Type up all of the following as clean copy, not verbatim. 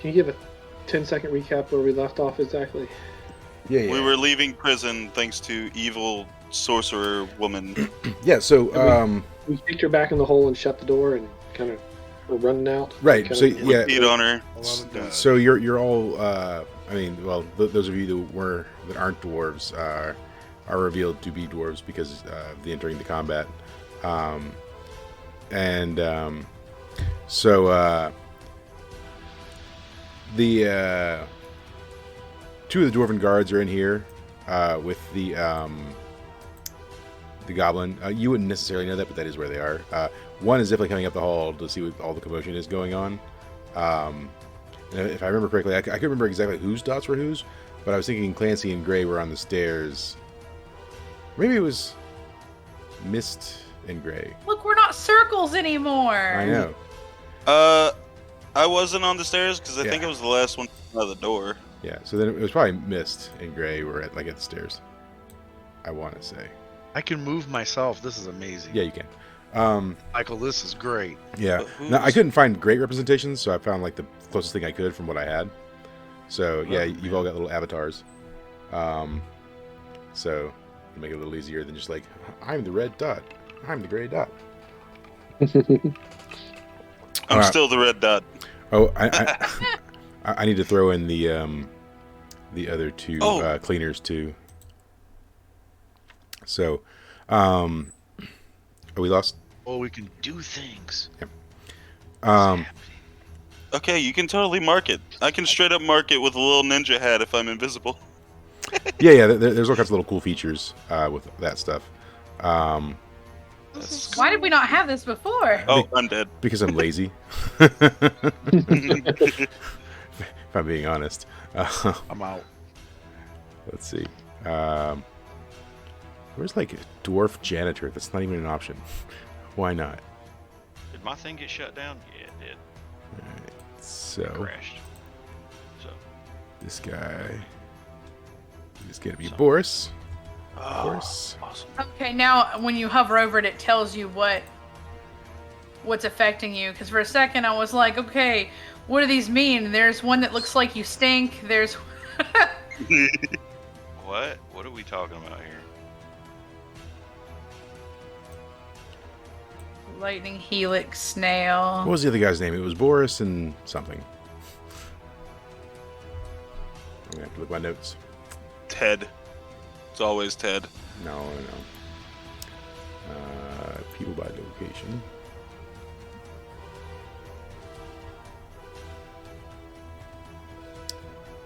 Can you give a 10-second recap where we left off exactly? Yeah. We were leaving prison thanks to evil sorcerer woman. Yeah, so We kicked her back in the hole and shut the door and kind of were running out. Right, Kinda- so yeah. Beat on her. So you're all I mean, well, those of you that aren't dwarves are revealed to be dwarves because of the entering the combat. So the two of the dwarven guards are in here with the goblin. You wouldn't necessarily know that, but that is where they are. One is definitely coming up the hall to see what all the commotion is going on. And if I remember correctly, I couldn't remember exactly whose dots were whose, but I was thinking Clancy and Gray were on the stairs. Maybe it was Mist and Gray. Look, we're not circles anymore. I know. I wasn't on the stairs because I think Yeah. it was the last one out of the door. Yeah, so then it was probably Mist and Gray were at the stairs. I want to say. I can move myself. This is amazing. Yeah, you can. Michael, this is great. Yeah. But Now, I who's- couldn't find great representations, so I found the closest thing I could from what I had. So yeah, you've all got little avatars. So it'll make it a little easier than just I'm the red dot. I'm the gray dot. I'm still the red dot. Oh, I need to throw in the other two cleaners too. So, are we lost? Oh, we can do things. Okay, you can totally mark it. I can straight up mark it with a little ninja hat if I'm invisible. Yeah. There's all kinds of little cool features with that stuff. Why did we not have this before? Oh, I'm dead. Because I'm lazy. If I'm being honest. I'm out. Let's see. Where's a dwarf janitor? That's not even an option. Why not? Did my thing get shut down? Yeah, it did. Alright, It so crashed. So, this guy is gonna be Boris. Oh, Boris. awesome. Okay, now when you hover over it, it tells you what's affecting you. Because for a second I was like, okay, what do these mean? There's one that looks like you stink. There's what? What are we talking about here? lightning helix snail. What was the other guy's name? It was Boris and something. I'm gonna have to look at my notes. Ted. It's always Ted. No. People by location.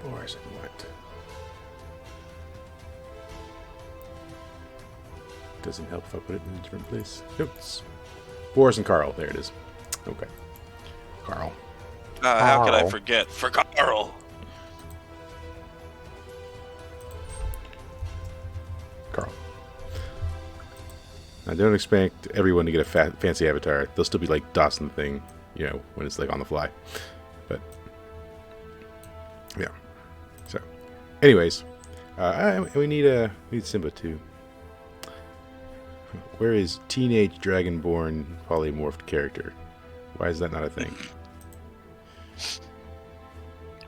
Boris and what? Doesn't help if I put it in a different place. Notes. Boris and Carl. There it is. Okay. Carl. How could I Carl. forget? For Carl. Carl. I don't expect everyone to get a fancy avatar. They'll still be DOSing the thing, when it's on the fly. But yeah. So, anyways, we need Simba too. Where is teenage dragonborn polymorphed character? Why is that not a thing?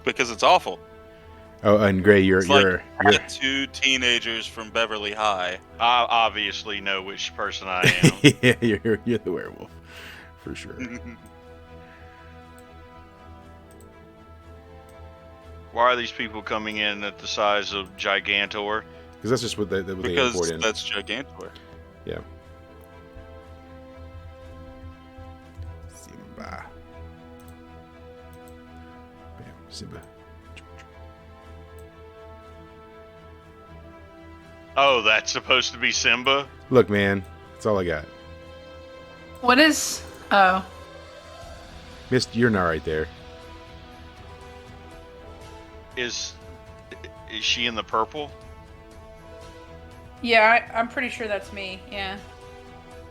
Because it's awful. Oh, and Gray, you're Two teenagers from Beverly High. I obviously know which person I am. yeah, you're the werewolf for sure. Why are these people coming in at the size of Gigantor? Because that's just what they import Because in. that's Gigantor. Yeah. Simba. Bam, Simba. Oh, that's supposed to be Simba? Look, man, that's all I got. What is? Oh, Mist, you're not right there. Is she in the purple? yeah, I'm pretty sure that's me. Yeah.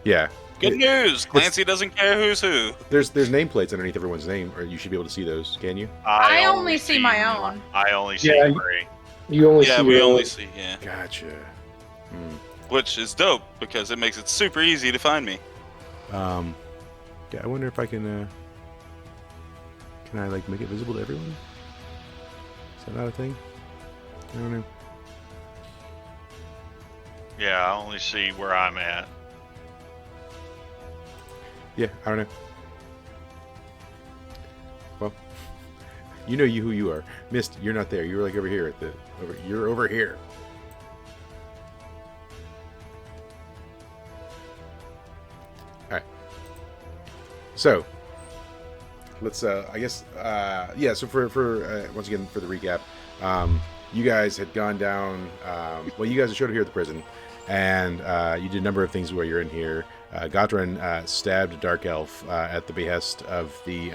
Yeah. Good news! Clancy doesn't care who's who. There's nameplates underneath everyone's name, or you should be able to see those. Can you? I only see my own. I only see Yeah, Gray. You only Yeah, see we your only own. see, yeah. Gotcha. Which is dope, because it makes it super easy to find me. Yeah, I wonder if I can Can I like make it visible to everyone? Is that not a thing? I don't know. Yeah, I only see where I'm at. Yeah, I don't know. Well, you know who you are. Mist, you're not there. You're like over here at the you're over here. Alright. So let's I guess yeah, so for once again for the recap, you guys had gone down well, you guys showed up here at the prison, and you did a number of things while you're in here. Gotran stabbed a dark elf at the behest of the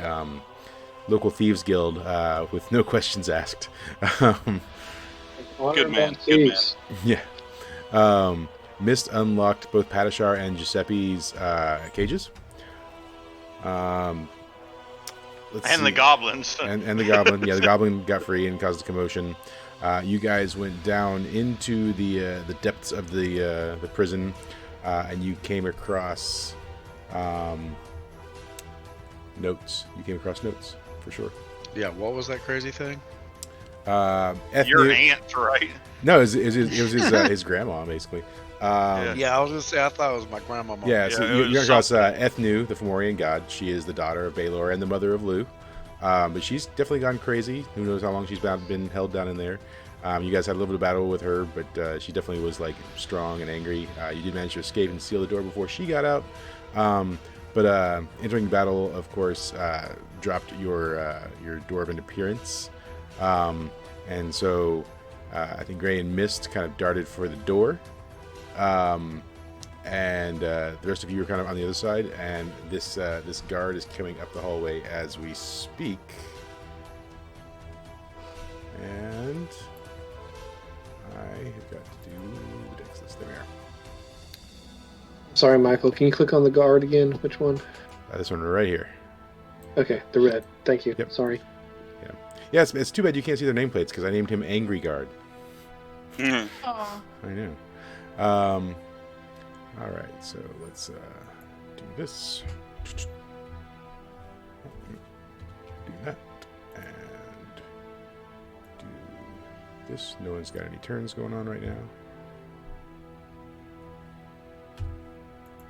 local thieves guild with no questions asked. Good man. Good man. Yeah. Mist unlocked both Padishar and Giuseppe's cages. Let's And see. the goblins. And the goblin. Yeah, the goblin got free and caused a commotion. You guys went down into the depths of the prison, and you came across notes. You came across notes for sure. Yeah, what was that crazy thing? Your aunt, right? No, it was his grandma basically. Yeah, I was gonna say I thought it was my grandma. Yeah, so Yeah, you it come was across Ethnu, the Fomorian god. She is the daughter of Baelor and the mother of Lu. But she's definitely gone crazy. Who knows how long she's been held down in there. You guys had a little bit of battle with her, but she definitely was like strong and angry. You did manage to escape and seal the door before she got out. But entering the battle, of course, dropped your dwarven appearance. And so I think Gray and Mist kind of darted for the door. And the rest of you are kind of on the other side, and this guard is coming up the hallway as we speak. And I have got to do the dex list. There we are. Sorry, Michael. Can you click on the guard again? Which one? This one right here. Okay, the red. Thank you. Yep. Sorry. Yeah, it's too bad you can't see their nameplates because I named him Angry Guard. Mhm. Aw. I know. All right, so let's do this. Do that. And do this. No one's got any turns going on right now.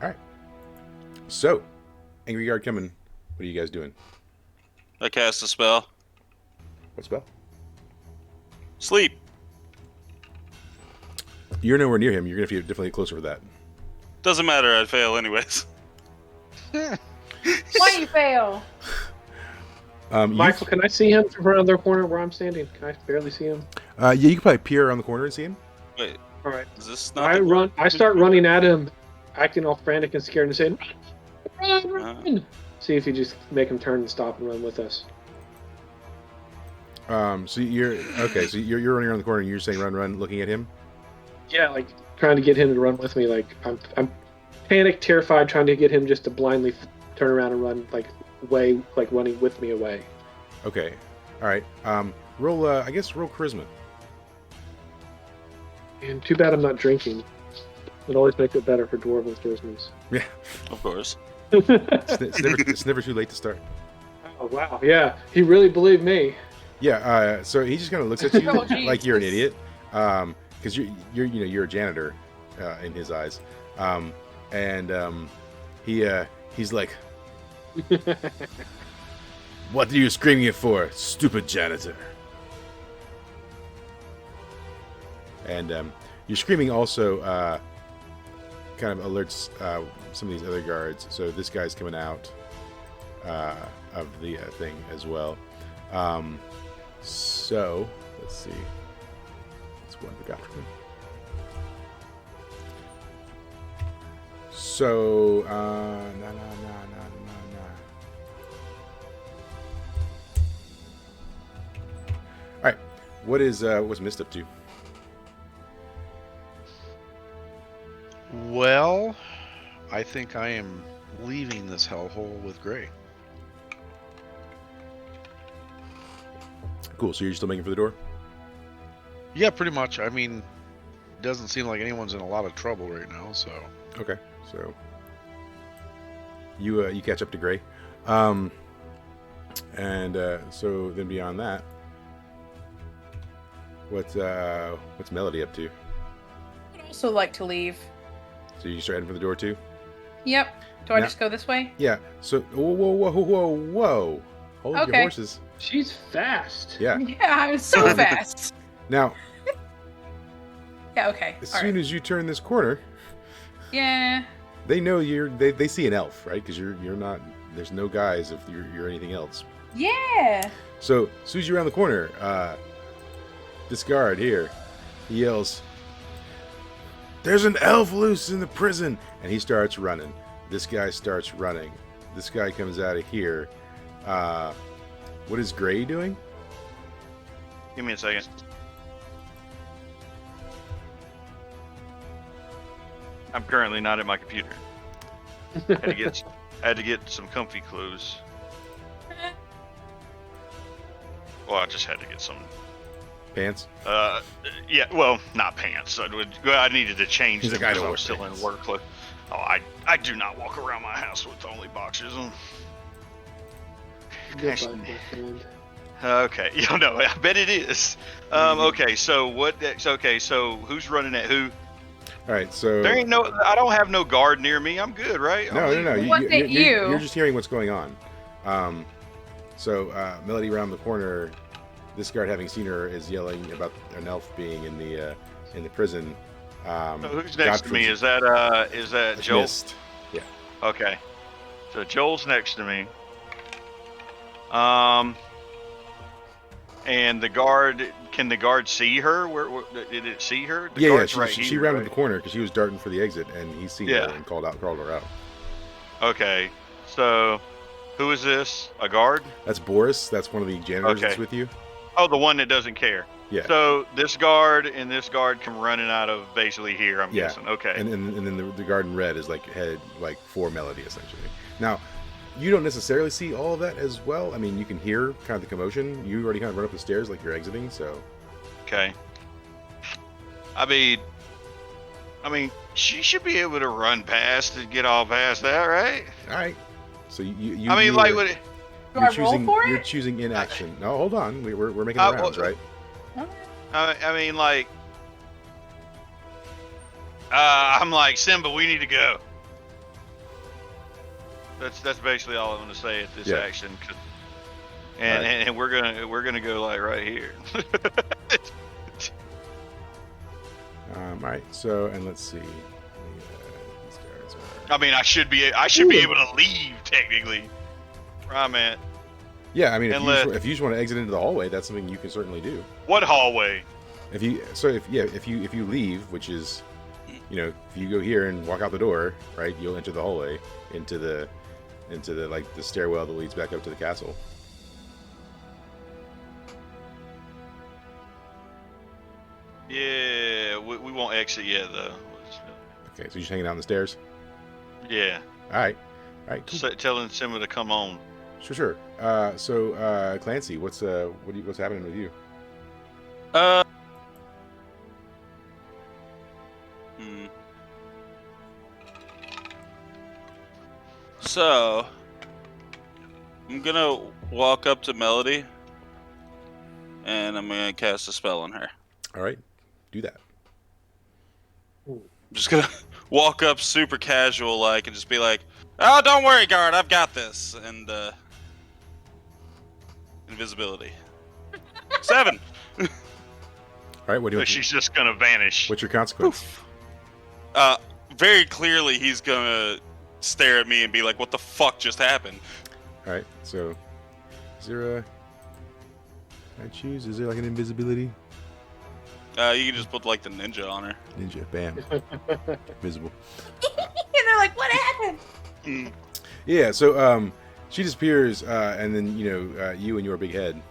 All right. So, Angry Guard coming. What are you guys doing? I cast a spell. What spell? Sleep. You're nowhere near him. You're going to have to definitely get closer for that. Doesn't matter. I'd fail anyways. Why you fail? Michael, can I see him from around the corner where I'm standing? Can I barely see him? Yeah, you can probably peer around the corner and see him. Wait, All right. is this not? I start running at him, acting all frantic and scared, and saying, "Run, run!" See if you just make him turn and stop and run with us. So you're okay. So you're running around the corner and you're saying run, looking at him. Yeah, like trying to get him to run with me. Like I'm panicked, terrified, trying to get him just to blindly turn around and run like running with me away. Okay. All right. Roll. I guess roll charisma. And too bad I'm not drinking. It always makes it better for dwarven charismas. Yeah. Of course. It's never too late to start. Oh wow, yeah, he really believed me. Yeah. So he just kind of looks at you Oh, geez. like you're an idiot. Because you're a janitor in his eyes. He's like, "What are you screaming it for, stupid janitor?" And your screaming also kind of alerts some of these other guards. So this guy's coming out of the thing as well. So let's see. That's one we got from him. So nah. All right, what's Mist up to? Well, I think I am leaving this hellhole with Gray. Cool. So you're still making for the door? Yeah, pretty much. I mean, doesn't seem like anyone's in a lot of trouble right now, so. Okay. So you catch up to Gray. And so then beyond that, what's Melody up to? I'd also like to leave. So you start heading for the door too? Yep. Do I Now- just go this way? Yeah. So whoa! Hold your Okay. horses. She's fast. Yeah. Yeah, I'm so fast. Now, Yeah, okay. as All soon right. as you turn this corner, Yeah. they know they see an elf, right? Because you're not. There's no guise if you're anything else. Yeah. So as soon as you're around the corner, this guard here, he yells, "There's an elf loose in the prison!" And he starts running. This guy starts running. This guy comes out of here. What is Gray doing? Give me a second. I'm currently not at my computer. I had to get some comfy clothes. Well, I just had to get some. Pants. Yeah. Well, not pants. I needed to change He's them like, I because don't I was wear still pants. in work clothes. Oh, I do not walk around my house with only boxers on. Goodbye, my friend. Okay. You know, I bet it is. Okay. So what? Okay. So who's running at who? All right. So There ain't no. I don't have no guard near me. I'm good, right? no. Wasn't it you? You're just hearing what's going on. So Melody around the corner, this guard, having seen her, is yelling about an elf being in the prison. So who's next to me? Is that Joel? Mist. Yeah. Okay. So Joel's next to me. And the guard, can the guard see her? Where did it see her? The Yeah. guard's She here, rounded right? the corner because she was darting for the exit, and he's seen Yeah. her and called her out. Okay. So who is this? A guard? That's Boris. That's one of the janitors that's Okay. with you. Oh, the one that doesn't care. Yeah. So this guard and this guard come running out of basically here, I'm Yeah. guessing. Okay. And then the guard in red is headed for Melody essentially. Now, you don't necessarily see all of that as well. I mean, you can hear kind of the commotion. You already kind of run up the stairs like you're exiting. So Okay. I mean, she should be able to run past and get all past that, right? all right. So you I mean, you like, are- what? Do you're I roll choosing for you're it? choosing inaction. No, hold on. We're making Uh, the rounds, well, right? I mean, like, I'm like, Simba, we need to go. That's basically all I'm gonna say at this Yeah. action, and we're gonna go like right here. All right. So and let's see. These guards are. I mean, I should be able to leave technically. Where I'm at. Yeah, I mean, Unless- if you just want to exit into the hallway, that's something you can certainly do. What hallway? If you leave, which is, if you go here and walk out the door, right, you'll enter the hallway into the the stairwell that leads back up to the castle. Yeah, we won't exit yet though. Okay, so you're just hanging out on the stairs. Yeah, All right, cool. telling Simba to come on. Sure. So Clancy, what's happening with you? So, I'm gonna walk up to Melody, and I'm gonna cast a spell on her. All right, do that. I'm just gonna walk up super casual like and just be like, "Oh, don't worry, guard, I've got this." And invisibility. 7. All right, what do So you? she's just gonna vanish. What's your consequence? Very clearly he's gonna stare at me and be like, "What the fuck just happened?" All right, so is there I choose? Is there like an invisibility? You can just put like the ninja on her. Ninja, bam, visible. And they're like, what happened? Yeah, so she disappears, and then you and your big head.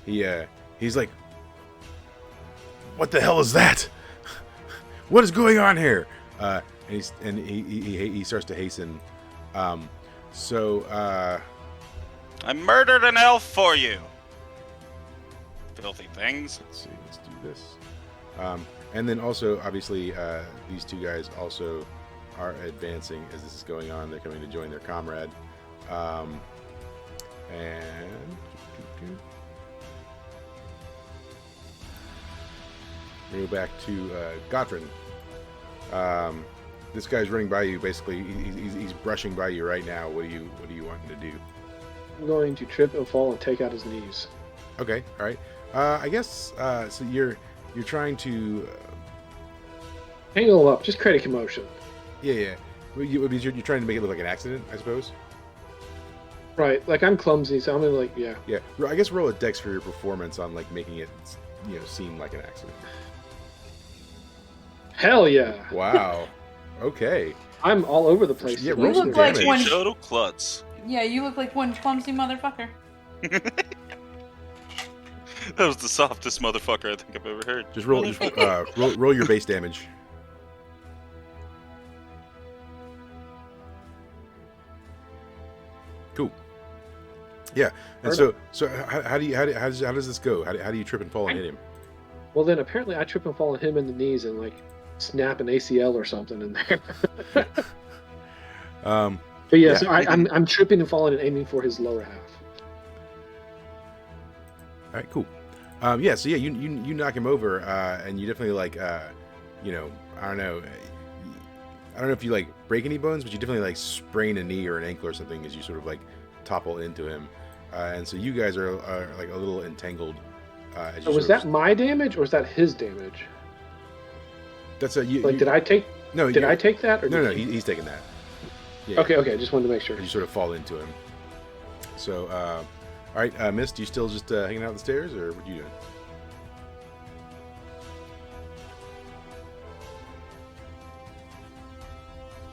He's like, "What the hell is that? What is going on here?" And he starts to hasten. I murdered an elf for you. Filthy things. Let's see. Let's do this. And then also, obviously, these two guys also are advancing as this is going on. They're coming to join their comrade. And we go back to Godfrin. This guy's running by you. Basically, he's brushing by you right now. What do you want him to do? I'm going to trip and fall and take out his knees. Okay, all right. I guess so. You're trying to Tangle him up, just create a commotion. yeah. You're trying to make it look like an accident, I suppose. Right, like I'm clumsy, so I'm gonna like, yeah. Yeah. I guess roll a dex for your performance on like making it, seem like an accident. Hell yeah. Wow. Okay. I'm all over the place. Yeah, today. roll You some look like damage. one. Total klutz. Yeah, you look like one clumsy motherfucker. That was the softest motherfucker I think I've ever heard. Just roll your base damage. Cool. Yeah. And so how does this go? How do you trip and fall and hit him? Well, then apparently I trip and fall and hit him in the knees and like snap an ACL or something in there. But yeah, Yeah. so I'm tripping and falling and aiming for his lower half. All right, cool. Yeah, so yeah, you knock him over, and you definitely like, I don't know. I don't know if you like break any bones, but you definitely like sprain a knee or an ankle or something as you sort of like topple into him, and so you guys are like a little entangled. As you So was sort of- that my damage or was that his damage? That's a you. Like, you- did I take? No, Did you- I take that? Or No, did no, he- he's taking that. Yeah, Okay, just wanted to make sure. and you sort of fall into him. So, all right, Mist, you still just hanging out on the stairs, or what are you doing?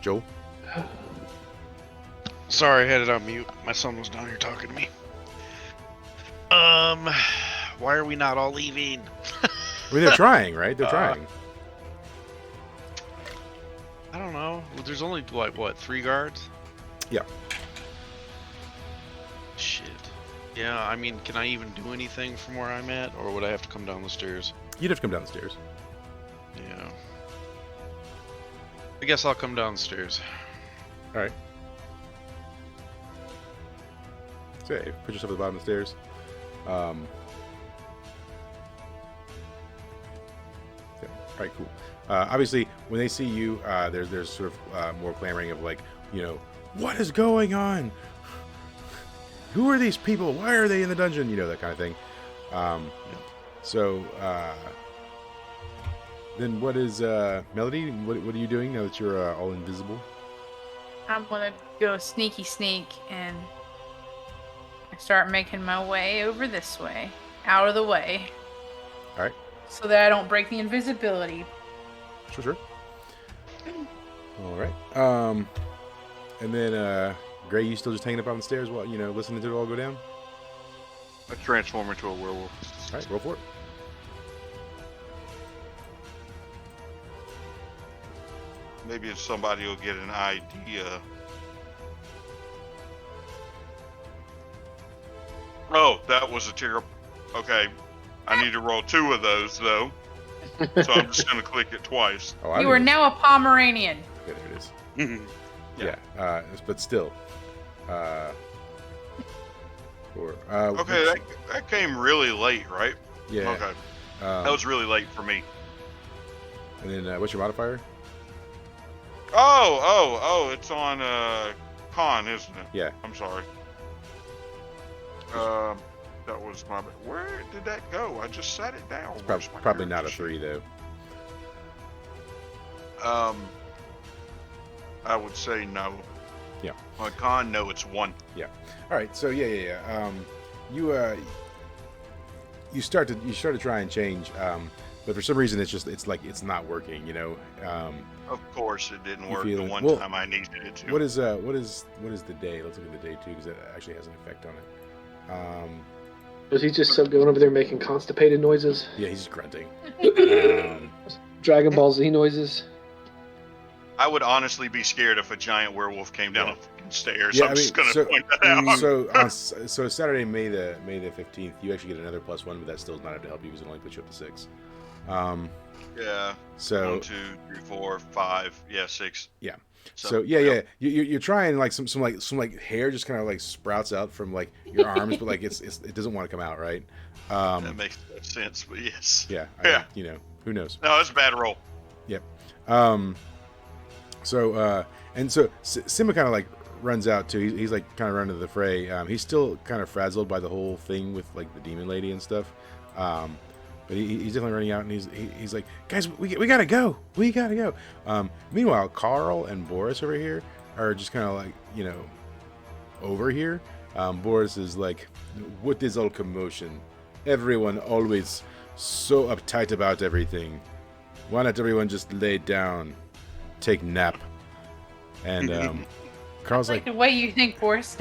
Joel? Sorry, I had it on mute. My son was down here talking to me. Why are we not all leaving? I mean, they're trying, right? They're trying. I don't know. There's only like what, 3 guards? Yeah. Shit. Yeah, I mean, can I even do anything from where I'm at, or would I have to come down the stairs? You'd have to come down the stairs. Yeah. I guess I'll come downstairs. All right. So, yeah, put yourself at the bottom of the stairs. Okay. All right, cool. Obviously, when they see you, there's sort of more clamoring of like, what is going on? Who are these people? Why are they in the dungeon? That kind of thing. So, then what is Melody? What are you doing now that you're all invisible? I'm gonna go sneaky sneak and start making my way over this way, out of the way. All right. So that I don't break the invisibility. Sure. All right. And then Gray, you still just hanging up on the stairs while listening to it all go down? I transform into a werewolf. All right, roll for it. Maybe if somebody will get an idea. Oh, that was a terrible. Okay, I need to roll 2 of those though, so I'm just gonna click it twice. Oh, I You are didn't- now a Pomeranian. Okay, there it is. Yeah. But still. Or Okay, that came really late, right? yeah. Okay, that was really late for me. And then what's your modifier? Oh, it's on con, isn't it? Yeah. I'm sorry. That was my. Where did that go? I just sat it down. Where's my Probably not a character 3 though. sheet? I would say no. Yeah. On con, no, it's 1. All right. So yeah. You start to try and change, but for some reason it's not working. Of course, it didn't You work feel the it. one Well, time I needed it to. What is the day? Let's look at the day too, because that actually has an effect on it. Was he just going over there making constipated noises? Yeah, he's just grunting. Dragon Ball Z noises? I would honestly be scared if a giant werewolf came down the fucking stairs. Yeah, I'm just gonna point that out. So Saturday, May the 15th, you actually get another +1, but that still is not enough to help you because it only puts you up to 6. Yeah. So 1, 2, 3, 4, 5. Yeah, 6. So yeah. You're trying like some hair just kind of like sprouts out from like your arms, but like it doesn't want to come out, right? That makes no sense, but yes. Yeah. Yeah. Who knows? No, it's a bad roll. Yep. So Simba kind of like runs out too. He's like kind of running to the fray. He's still kind of frazzled by the whole thing with like the demon lady and stuff. But he's definitely running out, and he's like, guys, we gotta go. We gotta go. Meanwhile, Carl and Boris over here are just kind of like over here. Boris is like, what is all commotion? Everyone always so uptight about everything. Why not everyone just lay down, take nap? And Carl's Like like, the way you think, Boris.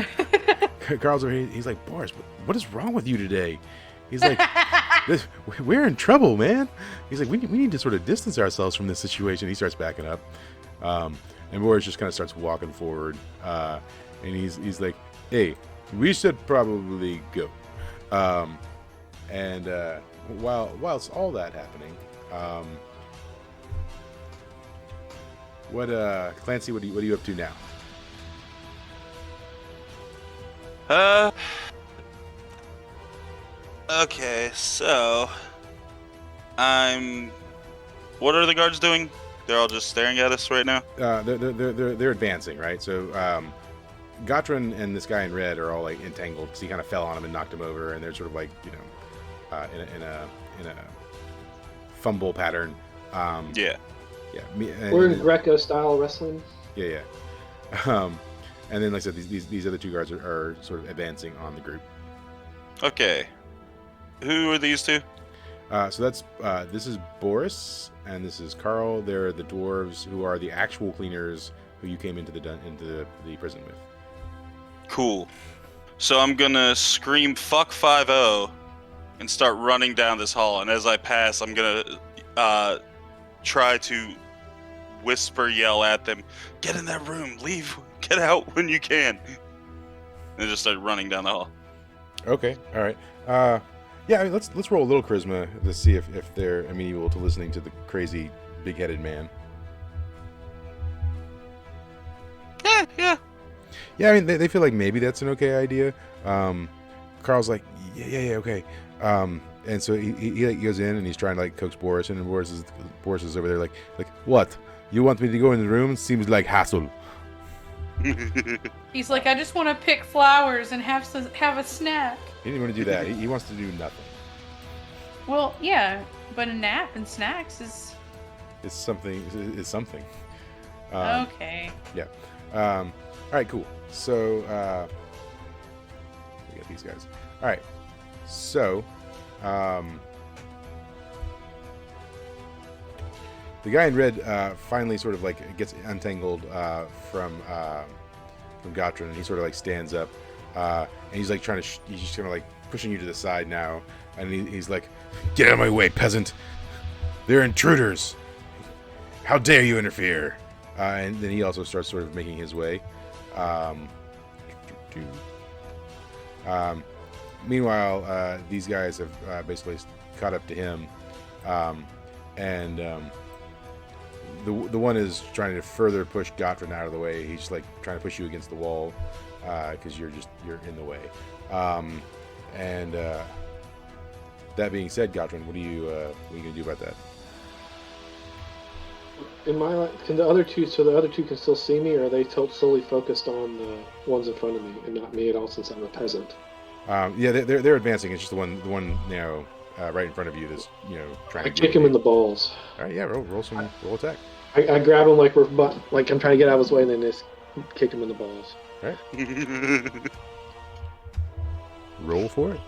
Carl's over here. He's like, Boris, what is wrong with you today? He's like, we're in trouble, man. He's like, we need to sort of distance ourselves from this situation. He starts backing up, and Boris just kind of starts walking forward, and he's like, hey, we should probably go. And whilst all that happening, Clancy, what are you up to now? Okay, so what are the guards doing? They're all just staring at us right now. They're advancing, right? So Gotran and this guy in red are all like entangled because he kind of fell on him and knocked him over, and they're sort of like in a fumble pattern. Yeah. We're in Greco style wrestling. Yeah. And then, like I said, these other two guards are sort of advancing on the group. Okay. Who are these two? So that's this is Boris and this is Carl. They're the dwarves who are the actual cleaners who you came into the prison with. Cool. So I'm gonna scream "fuck 5-0" and start running down this hall. And as I pass, I'm gonna try to whisper, yell at them, "Get in that room! Leave! Get out when you can!" And just start running down the hall. Okay. All right. Yeah. I mean, let's roll a little charisma to see if they're amenable to listening to the crazy big-headed man. Yeah. Yeah, I mean, they feel like maybe that's an okay idea. Carl's like, yeah, okay. And so he like goes in and he's trying to like coax Boris in, and Boris is over there like what? You want me to go in the room? Seems like hassle. He's like, I just want to pick flowers and have a snack. He didn't want to do that. He wants to do nothing. Well, yeah, but a nap and snacks is It's something. okay. Yeah. All right. Cool. So we got these guys. All right. So the guy in red finally sort of like gets untangled from Gotran, and he sort of like stands up, and he's like trying to he's just kind of like pushing you to the side now, and he's like, "Get out of my way, peasant! They're intruders! How dare you interfere!" And then he also starts sort of making his way. Meanwhile, these guys have basically caught up to him, and the one is trying to further push Gotran out of the way. He's like trying to push you against the wall because you're in the way. And that being said, Gotran, what are you gonna do about that? In my life, can the other two? So the other two can still see me, or are they solely focused on the ones in front of me and not me at all, since I'm a peasant? Yeah, they're advancing. It's just the one right in front of you that's trying I to kick him in the balls. All right, yeah, roll attack. I grab him like I'm trying to get out of his way, and then just kick him in the balls. All right. Roll for it.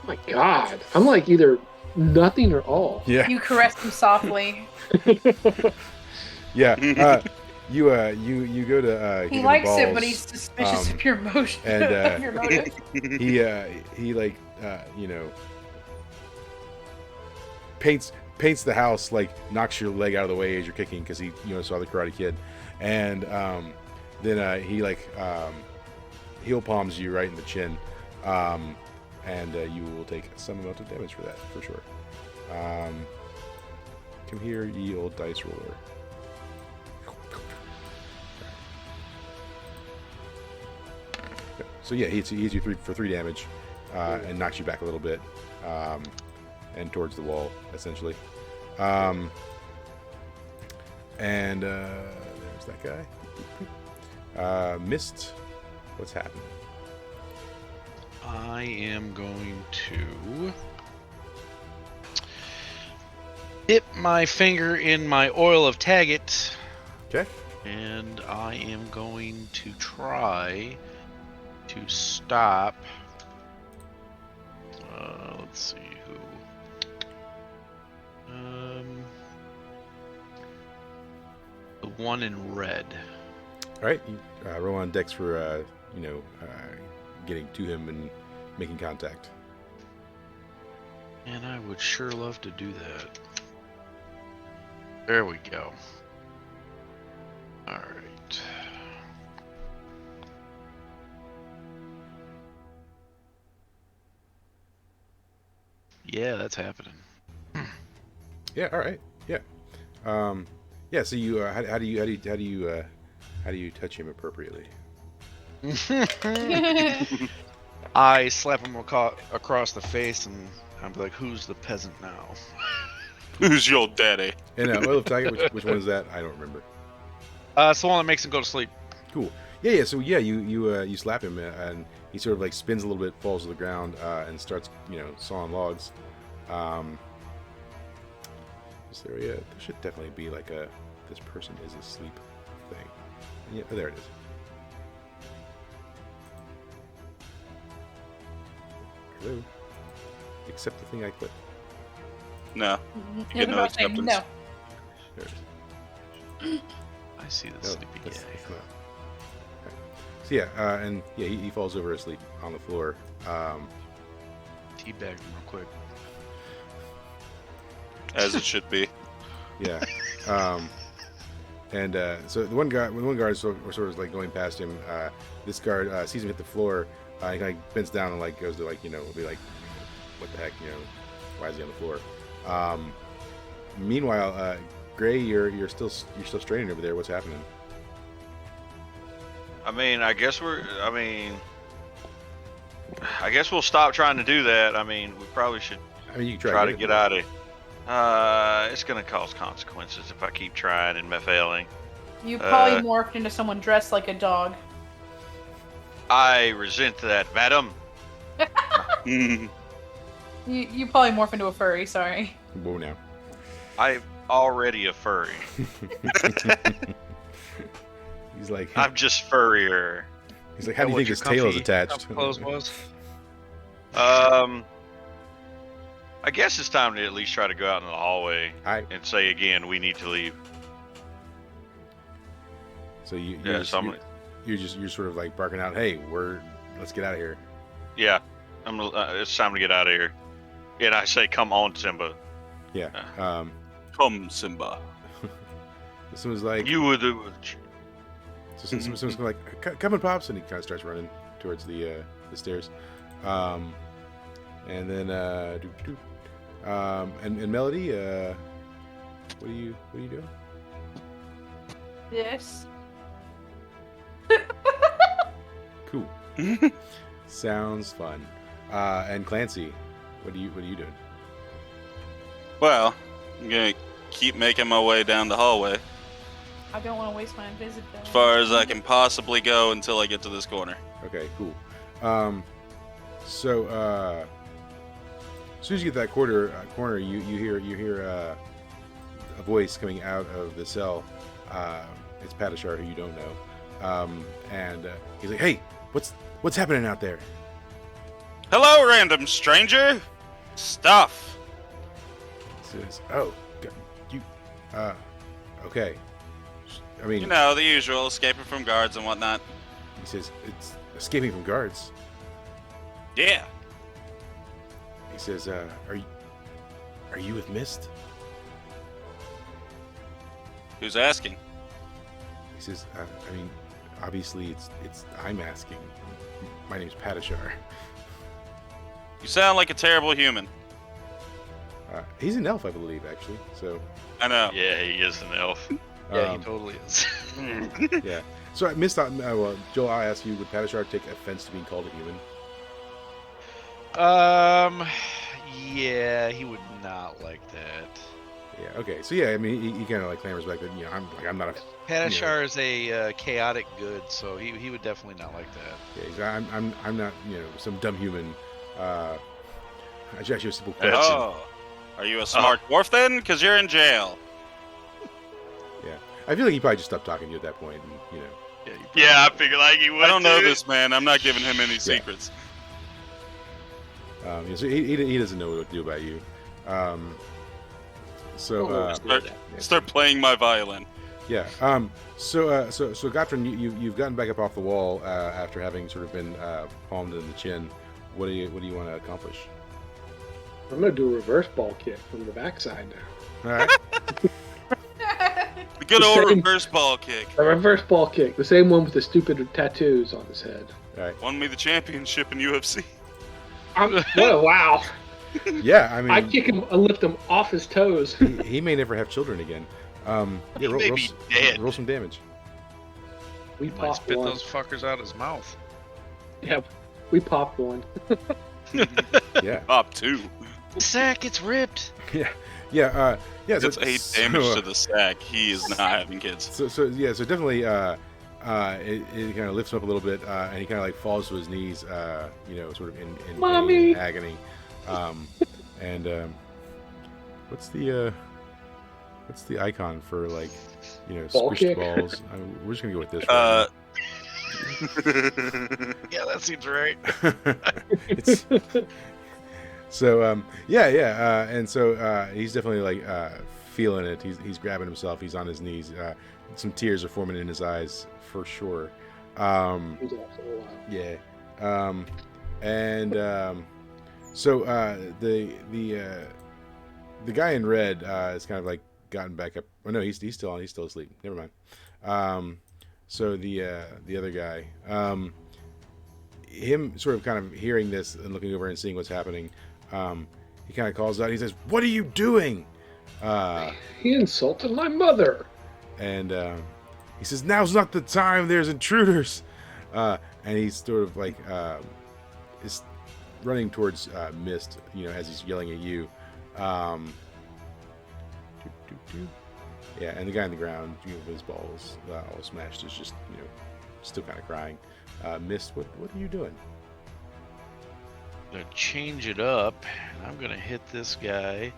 Oh my God, I'm like either nothing or all. Yeah. You caress him softly. Yeah. You go to. He kick likes him in the it, but balls, he's suspicious of your emotion. and, of your motive. he like paints the house, like knocks your leg out of the way as you're kicking because he saw the Karate Kid, and then he like heel palms you right in the chin, and you will take some amount of damage for that for sure. Come here, ye old dice roller. So yeah, he hits you for 3 damage, and knocks you back a little bit, and towards the wall essentially. And there's that guy. Mist, what's happening? I am going to dip my finger in my oil of Taggett. Okay. And I am going to try to stop. Let's see who. The one in red. All right, you, roll on Dex for getting to him and making contact. And I would sure love to do that. There we go. All right. Yeah, that's happening. Yeah. All right. Yeah. Yeah. So you how do you touch him appropriately? I slap him across the face, and I'm like, "Who's the peasant now?" Who's your daddy? And oil of Taggett, which one is that? I don't remember. It's the one that makes him go to sleep. Cool. Yeah. So yeah, you slap him, and he sort of like spins a little bit, falls to the ground, and starts sawing logs. Is there there should definitely be like a this person is asleep thing. Yeah, there it is. Hello. Accept the thing I clicked. No. Yeah, get no I'm saying acceptance. no. There it is. I see the No, sleepy guy. that's not. Okay. So yeah, and yeah, he falls over asleep on the floor. Teabag him real quick. As it should be. Yeah. And so the one guard is sort of like going past him. This guard sees him hit the floor. He kind of bends down and like goes to like be like, what the heck, why is he on the floor? Meanwhile, Gray, you're still straining over there. What's happening? I guess we'll stop trying to do that. We probably should I mean, you can try to to get out of here. It's gonna cause consequences if I keep trying and failing. You polymorphed into someone dressed like a dog. I resent that, madam. You polymorph into a furry, sorry. Whoa now. I'm already a furry. He's like, I'm just furrier. he's like, how do you think his tail is attached? Clothes was? I guess it's time to at least try to go out in the hallway Hi. and say again, we need to leave. So you're just sort of like barking out, hey, let's get out of here. Yeah, it's time to get out of here. And I say, come on, Simba. Yeah. Come, Simba. Someone's like, You were the. so someone's like, come on, Pops, and he kind of starts running towards the stairs. And then and Melody, what are you doing? This. Cool. Sounds fun. And Clancy, what are you doing? Well, I'm gonna keep making my way down the hallway I don't want to waste my invisibility. as far as I can possibly go until I get to this corner. Okay, cool. So as soon as you get that corner, you hear a voice coming out of the cell. It's Padishar, who you don't know, and he's like, "Hey, what's happening out there?" Hello, random stranger. Stuff. He says, "Oh, you, okay." I mean, The usual, escaping from guards and whatnot. he says, "It's escaping from guards." Yeah. He says, "Are you with Mist?" Who's asking? He says, obviously it's I'm asking. My name's Padishar." You sound like a terrible human. He's an elf, I believe, actually. So, I know. Yeah, he is an elf. Yeah, he totally is. yeah. So I missed out. Well, Joel, I asked you, would Padishar take offense to being called a human? Yeah, he would not like that. Yeah. Okay. So yeah, I mean, he kind of like clamors back that I'm not a. Padishar is a chaotic good, so he would definitely not like that. Yeah, I'm not some dumb human. I should actually a simple question. Oh, are you a smart dwarf then? Because you're in jail. Yeah, I feel like he probably just stopped talking to you at that point, and Yeah, I figure like he would. I don't know too. this man. I'm not giving him any secrets. So he doesn't know what to do about you. Start playing my violin. Yeah. So Gotran, you've gotten back up off the wall after having sort of been palmed in the chin. What do you want to accomplish? I'm gonna do a reverse ball kick from the backside now. All right. The good The old same- reverse ball kick. A reverse ball kick, the same one with the stupid tattoos on his head. All right. Won me the championship in UFC. Whoa, wow! Yeah, I mean, I kick him and lift him off his toes. he may never have children again. Yeah, He may be dead. roll some damage. We Might popped spit one. those fuckers out his mouth. Yeah, we popped one. Yeah. Top 2. The sack gets ripped. Yeah. Yeah. Yeah. That's 8 damage to the sack. He is not having kids. So definitely it kind of lifts him up a little bit, and he kind of like falls to his knees, sort of in Mommy! agony. What's the icon for like Ball squished kick? balls? We're just gonna go with this. Right Yeah, that seems right. now. It's, so and so he's definitely like feeling it. He's grabbing himself. He's on his knees. Some tears are forming in his eyes for sure. He's also alive. Yeah. So the guy in red is kind of like gotten back up. Oh no, he's still on. He's still asleep. Never mind. So the other guy, him sort of kind of hearing this and looking over and seeing what's happening, he kind of calls out. He says, "What are you doing?" He insulted my mother. And he says, "Now's not the time. There's intruders." And he's sort of like is running towards Mist, as he's yelling at you. Yeah, and the guy on the ground, with his balls all smashed, is just still kind of crying. Mist, what are you doing? I'm gonna change it up, and I'm gonna hit this guy.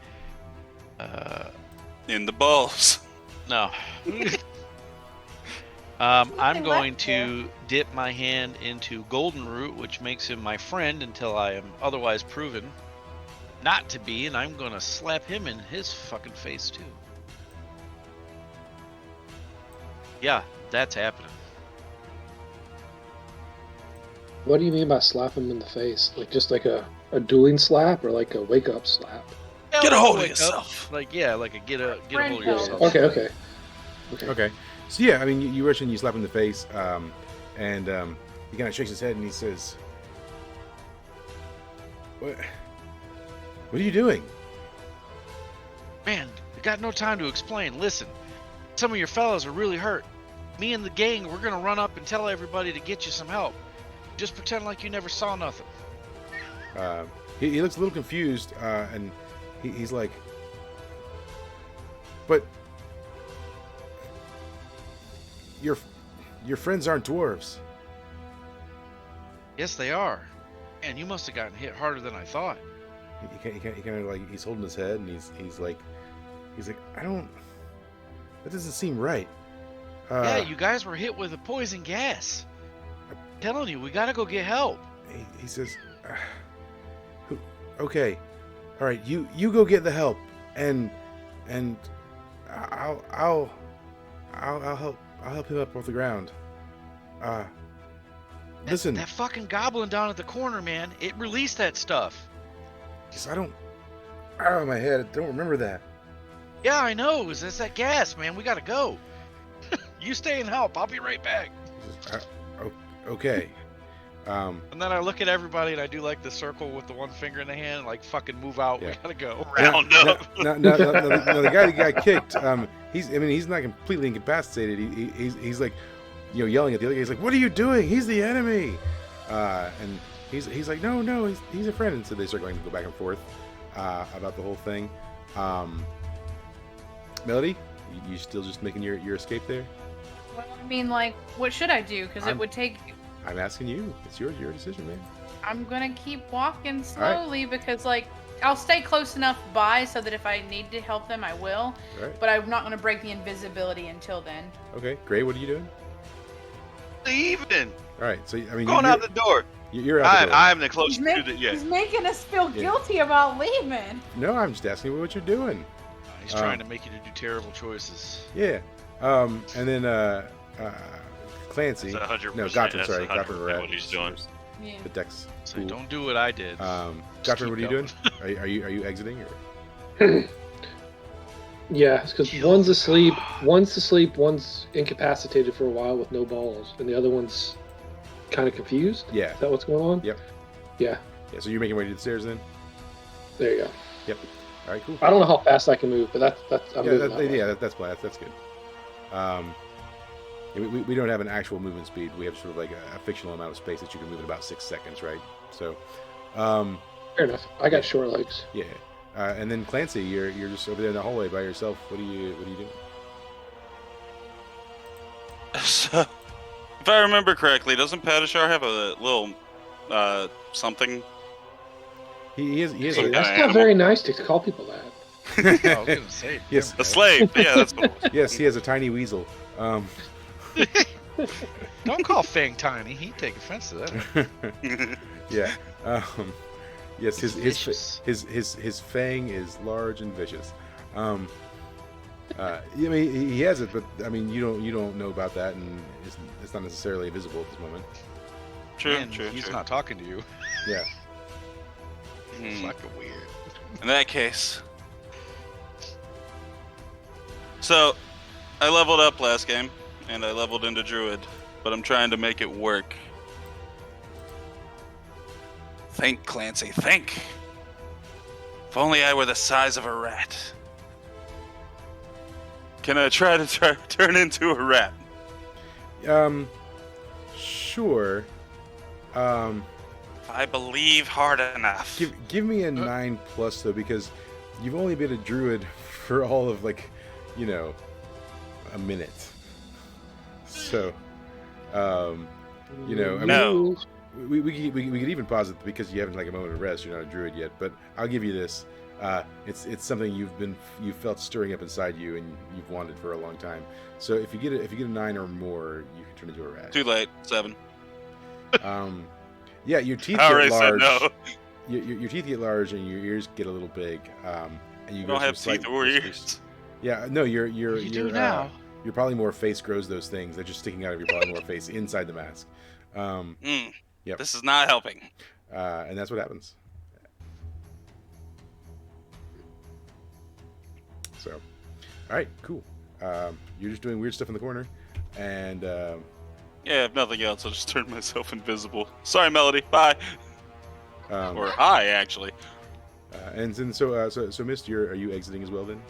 In the balls. No. I'm Nothing going left to dip my hand into Golden Root, which makes him my friend until I am otherwise proven not to be, and I'm going to slap him in his fucking face too. Yeah, that's happening. What do you mean by slap him in the face? Like just like a dueling slap or like a wake up slap? Yeah, Get a like hold of wake up, yourself. Like get a hold of Friend yourself. Okay. Okay. So yeah, I mean, you rush in, you slap him in the face, and he kind of shakes his head and he says, What are you doing?" Man, we got no time to explain. Listen, some of your fellows are really hurt. Me and the gang, we're gonna run up and tell everybody to get you some help. Just pretend like you never saw nothing. He looks a little confused, and he's like, "But your friends aren't dwarves." Yes, they are. And you must have gotten hit harder than I thought. He kind of like, he's holding his head, and he's like, "I don't. That doesn't seem right." Yeah, you guys were hit with a poison gas. I'm telling you, we gotta go get help. He says, "Okay, all right. You go get the help, and I'll help him up off the ground." Listen, That fucking goblin down at the corner, man, it released that stuff. because I don't. Out of my head, I don't remember that. Yeah, I know. It's that gas, man. We gotta go. You stay and help. I'll be right back. He says, "Okay." And then I look at everybody and I do like the circle with the one finger in the hand, like fucking move out. Yeah. We gotta go. Round up. Now, the guy that got kicked, he's not completely incapacitated. He's like, yelling at the other guy. He's like, "What are you doing? He's the enemy!" And he's like, "No, he's a friend." And so they start going to go back and forth about the whole thing. Melody, you still just making your escape there? Well, I mean, like, what should I do? Because it I'm- would take. I'm asking you. It's your decision, man. I'm gonna keep walking slowly because, like, I'll stay close enough by so that if I need to help them, I will. All right. But I'm not gonna break the invisibility until then. Okay. Gray, what are you doing? Leaving. All right. So I mean, Going out the door. you're out the door. I'm the closest to the He's making us feel Yeah. guilty about leaving. No, I'm just asking you what you're doing. He's trying to make you to do terrible choices. Yeah. And then Clancy. That's 100%. No, Gottfried. That's Sorry, 100% Gottfried. what he's doing. Yeah. The deck's So cool. don't do what I did. Gottfried, keep what are you going. doing? Are you exiting or? Yeah, because one's asleep, one's incapacitated for a while with no balls, and the other one's kind of confused. Yeah. Is that what's going on? Yep. Yeah, Yeah. So you're making your way to the stairs then? there you go. Yep. All right. Cool. I don't know how fast I can move, but that's I'm Yeah. moving that way. That's fine. That's good. Yeah, we don't have an actual movement speed. We have sort of like a fictional amount of space that you can move in about 6 seconds, right? So, Fair enough. I got short legs. yeah. And then Clancy, you're just over there in the hallway by yourself. What are you doing? So, if I remember correctly, doesn't Padishar have a little something? He is. Some A, That's kind not of very nice to call people that. I was gonna say. Yes. A slave. Yeah, that's what it was. yes, he has a tiny weasel. Don't call Fang tiny. He'd take offense to that. Yeah. Yes, Vicious. his fang is large and vicious. I mean, he has it, but I mean, you don't know about that, and it's not necessarily visible at this moment. True, And true, he's true. not talking to you. Yeah. It's Hmm. fucking weird. In that case. So, I leveled up last game, and I leveled into Druid, but I'm trying to make it work. Think, Clancy, think! If only I were the size of a rat. Can I try to turn into a rat? Sure. If I believe hard enough. Give me a 9+ though, because you've only been a druid for all of like, a minute. So, I mean, No. we could even pause it because you haven't like a moment of rest. You're not a druid yet, but I'll give you this. It's something you've felt stirring up inside you and you've wanted for a long time. So if you get a 9 or more, you can turn into a rat. Too late. 7. Yeah, your teeth I get already said large. no. Your teeth get large and your ears get a little big. And you I go don't through have slight teeth or whiskers. ears. Yeah, no, your You do now. your polymorph face grows those things. They're just sticking out of your polymorph face inside the mask. Yep. This is not helping. And that's what happens. So, all right, cool. You're just doing weird stuff in the corner, and Yeah, if nothing else, I'll just turn myself invisible. Sorry, Melody. Bye. Or hi, actually. and then so Mist, are you exiting as well then?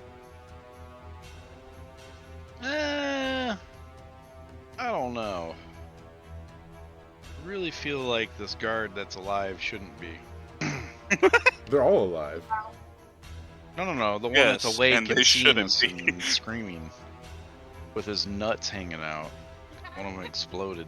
I don't know. I really feel like this guard that's alive shouldn't be. They're all alive. No. The one Yes, that's awake and they and seeing shouldn't us be. and screaming with his nuts hanging out. One of them exploded.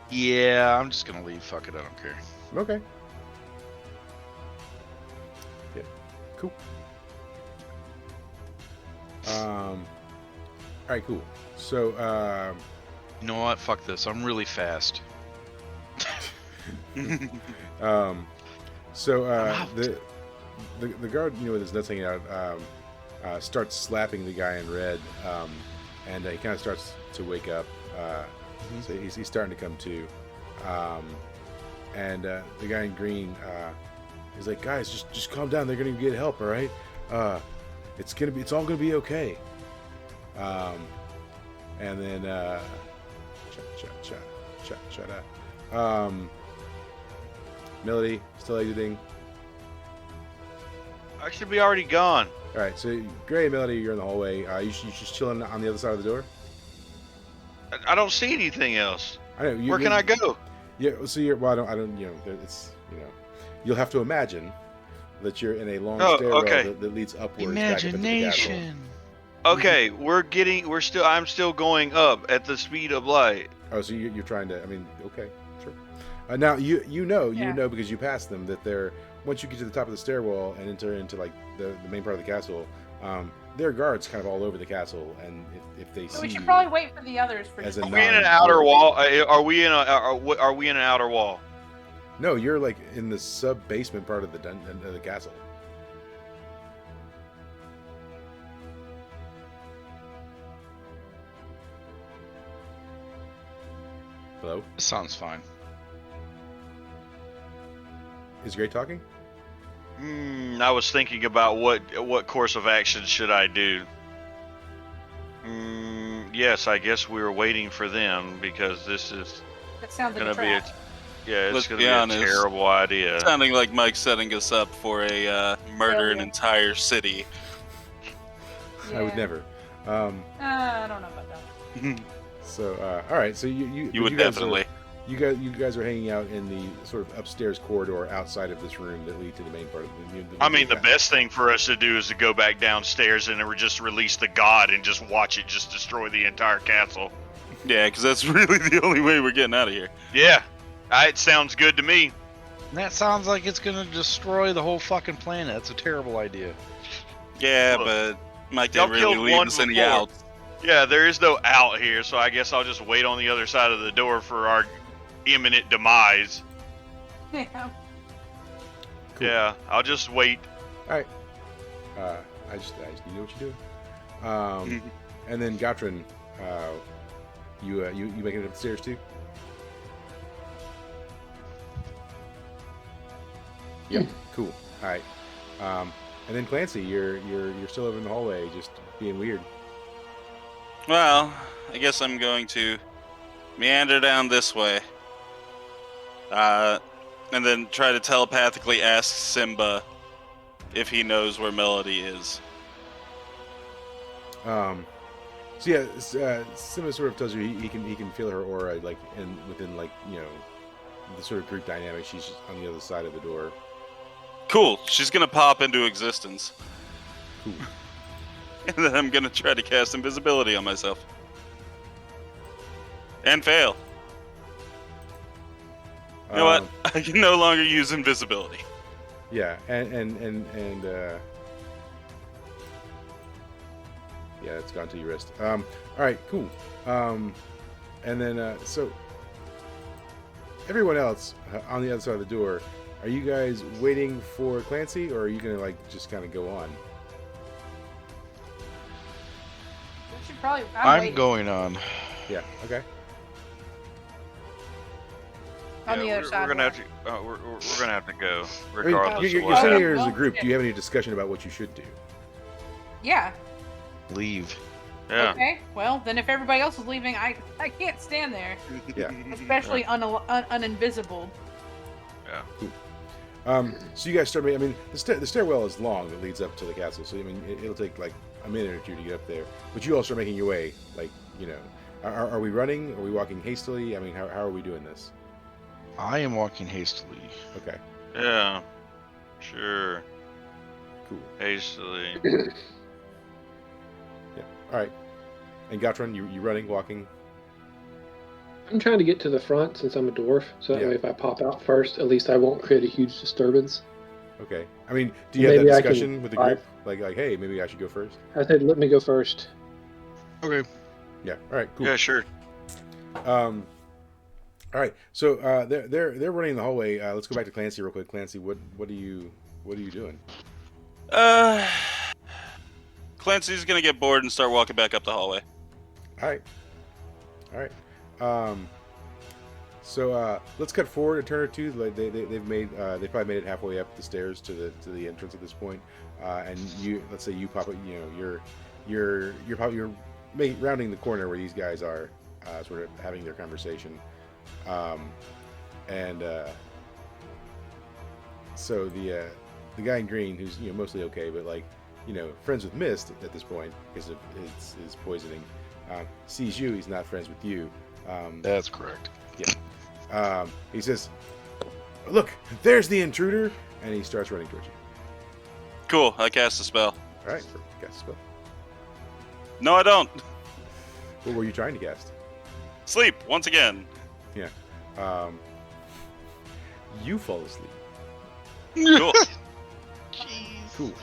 Yeah, I'm just gonna leave. Fuck it, I don't care. Okay. Yeah. Cool. All right. Cool. So, You know what? Fuck this. I'm really fast. So out. the guard, with his nuts hanging out, starts slapping the guy in red, and he kind of starts to wake up. So he's starting to come to, and the guy in green is like, guys, just calm down. They're gonna get help, all right? It's all gonna be okay. And then shut up. Melody still exiting. I should be already gone. All right, so Gray and Melody, you're in the hallway. You just chilling on the other side of the door. I don't see anything else. I know. Where can I go? Yeah. So you're. Well, I don't. You know, it's. You know, you'll have to imagine that you're in a long stairwell okay. that leads upwards. Back up into the castle. Imagination. Okay, I'm still going up at the speed of light. Oh, so you're trying to. I mean, okay, sure. Now you know Yeah. because you passed them that they're once you get to the top of the stairwell and enter into like the main part of the castle. There are guards kind of all over the castle, and if they So see we should you probably wait for the others for as just a Are we in an outer wall? Are we in an outer wall? no, you're like in the sub basement part of the of the castle. Hello, Sounds fine. is Gray talking? I was thinking about what course of action should I do. Yes, I guess we were waiting for them because this is That sounds like gonna a be trap. it's Let's gonna be be honest. a terrible idea. Sounding like Mike's setting us up for a murder an Failure. entire city. I would Yeah. never. I don't know about that. So all right, so You but would guys definitely. You guys are hanging out in the sort of upstairs corridor outside of this room that lead to the main part of the I mean, the best thing for us to do is to go back downstairs and then just release the god and just watch it just destroy the entire castle. Yeah, because that's really the only way we're getting out of here. Yeah, it sounds good to me. And that sounds like it's gonna destroy the whole fucking planet. That's a terrible idea. Yeah, Look, but Mike y'all didn't really killed leave one us any before. out. Yeah, there is no out here, so I guess I'll just wait on the other side of the door for our imminent demise. Yeah. Cool. Yeah, I'll just wait. All right. I just need to know what you're doing. And then Gatrin, you making it upstairs too? Yep. Cool. All right. And then Clancy, you're still over in the hallway, just being weird. Well, I guess I'm going to meander down this way. And then try to telepathically ask Simba if he knows where Melody is. So yeah, Simba sort of tells you he can feel her aura like within like the sort of group dynamic. She's just on the other side of the door. Cool. She's gonna pop into existence. Cool. And then I'm gonna try to cast invisibility on myself. And fail. You know what? I can no longer use invisibility. Yeah, and yeah, it's gone to your wrist. All right, cool. And then so everyone else on the other side of the door, are you guys waiting for Clancy, or are you gonna like just kind of go on? We should probably. I'm waiting going on. Yeah. Okay. on the Yeah, other side. we're gonna have to. We're gonna have to go, I mean, regardless. you're of what sitting happens. here as a Well, group. yeah. Do you have any discussion about what you should do? Yeah. Leave. Yeah. Okay. Well, then if everybody else is leaving, I can't stand there, Yeah. especially uninvisible. So you guys start. I mean, the stairwell is long that leads up to the castle. So I mean, it'll take like a minute or two to get up there. But you all start making your way. Like are we running? Are we walking hastily? I mean, how are we doing this? I am walking hastily. Okay, Yeah. Sure. cool. Hastily. Yeah. All right. And Gatron, you running, walking? I'm trying to get to the front since I'm a dwarf, so that Yeah. way if I pop out first, at least I won't create a huge disturbance. Okay. I mean, do you have Maybe that I can discussion with the group? Like, hey, maybe I should go first. I said, let me go first. Okay. Yeah. All right. Cool. Yeah, sure. All right. So they're running in the hallway. Let's go back to Clancy real quick. Clancy, what are you doing? Clancy's gonna get bored and start walking back up the hallway. All right. So let's cut forward a turn or two. Like they probably made it halfway up the stairs to the entrance at this point. And let's say you pop it. You're rounding the corner where these guys are, sort of having their conversation. So the guy in green, who's mostly okay, but like friends with Mist at this point because of his poisoning, sees you. He's not friends with you. That's correct. He says, "Look, there's the intruder," and he starts running towards you. Cool. I cast a spell. All right, cast a spell. No, I don't. What were you trying to cast? Sleep once again. Yeah. You fall asleep. Cool. Cool.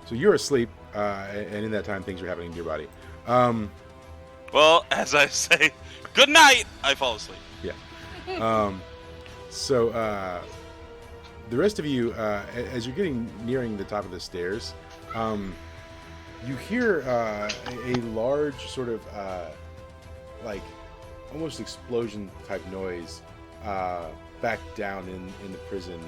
So you're asleep, and in that time, things are happening to your body. Well, as I say, good night. I fall asleep. So the rest of you, as you're nearing the top of the stairs, you hear a large sort of like almost explosion type noise back down in the prison,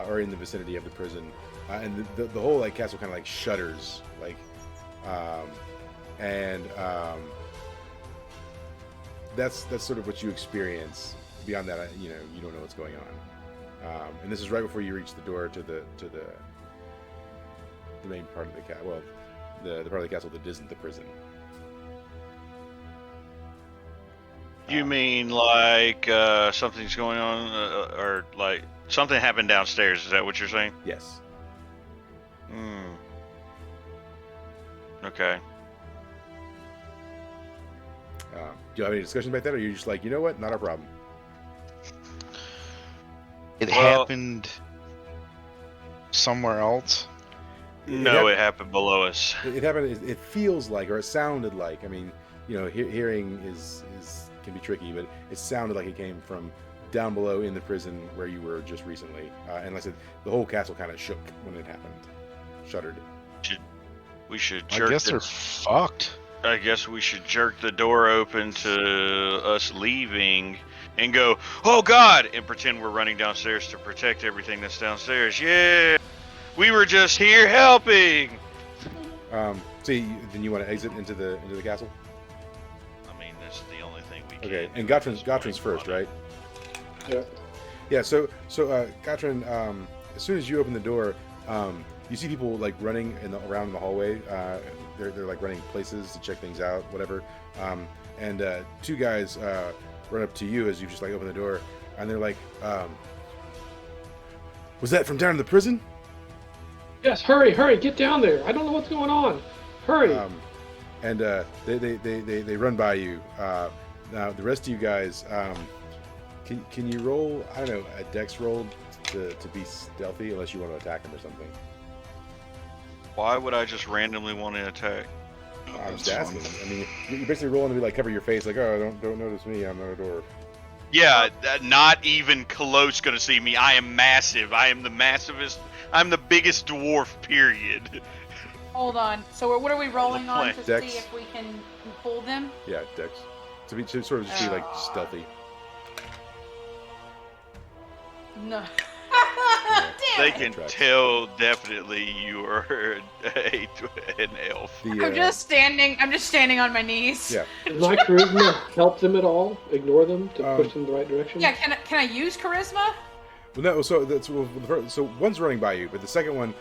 or in the vicinity of the prison, and the whole like castle kind of like shudders, like, that's sort of what you experience. Beyond that, you don't know what's going on, and this is right before you reach the door to the main part of the castle. Well, the part of the castle that isn't the prison. You mean like something's going on, or like something happened downstairs? Is that what you're saying? Yes. Okay. Do you have any discussion about that, or are you just like, you know what, not our problem? It Well- happened somewhere else. No, it happened below us. It happened. It feels like, or it sounded like. I mean, hearing is can be tricky, but it sounded like it came from down below in the prison where you were just recently. And like I said, the whole castle kind of shook when it happened, shuddered. We should I jerk. guess they're fucked. I guess we should jerk the door open to us leaving and go, "Oh God!" and pretend we're running downstairs to protect everything that's downstairs. Yeah, we were just here helping. So then you want to exit into the castle? I mean, that's the only thing we can. Okay, do and at this Gottrin's point. first, right? Yeah. Yeah. So Gottrin, as soon as you open the door, you see people like running around in the hallway. They're like running places to check things out, whatever. And two guys run up to you as you just like open the door, and they're like, "Was that from down in the prison?" Yes, hurry, get down there. I don't know what's going on. Hurry. And they run by you. Now the rest of you guys, can you roll? I don't know, a dex roll to be stealthy, unless you want to attack them or something. Why would I just randomly want to attack? I'm just That's asking. I mean, you're basically rolling to be like cover your face, like, oh, don't notice me. I'm not a dwarf. Yeah, not even close gonna see me. I am massive. I am the massivest. I'm the biggest dwarf, period. Hold on. So what are we rolling on to Dex. see if we can pull them? Yeah, dex. To sort of just be like stealthy. No. They Damn it. can Tracks. tell definitely you are an elf. The, I'm just standing on my knees. Yeah. Does my charisma help them at all? Ignore them to Um, push them in the right direction? Yeah, can I use charisma? Well, no. So that's so one's running by you, but the second one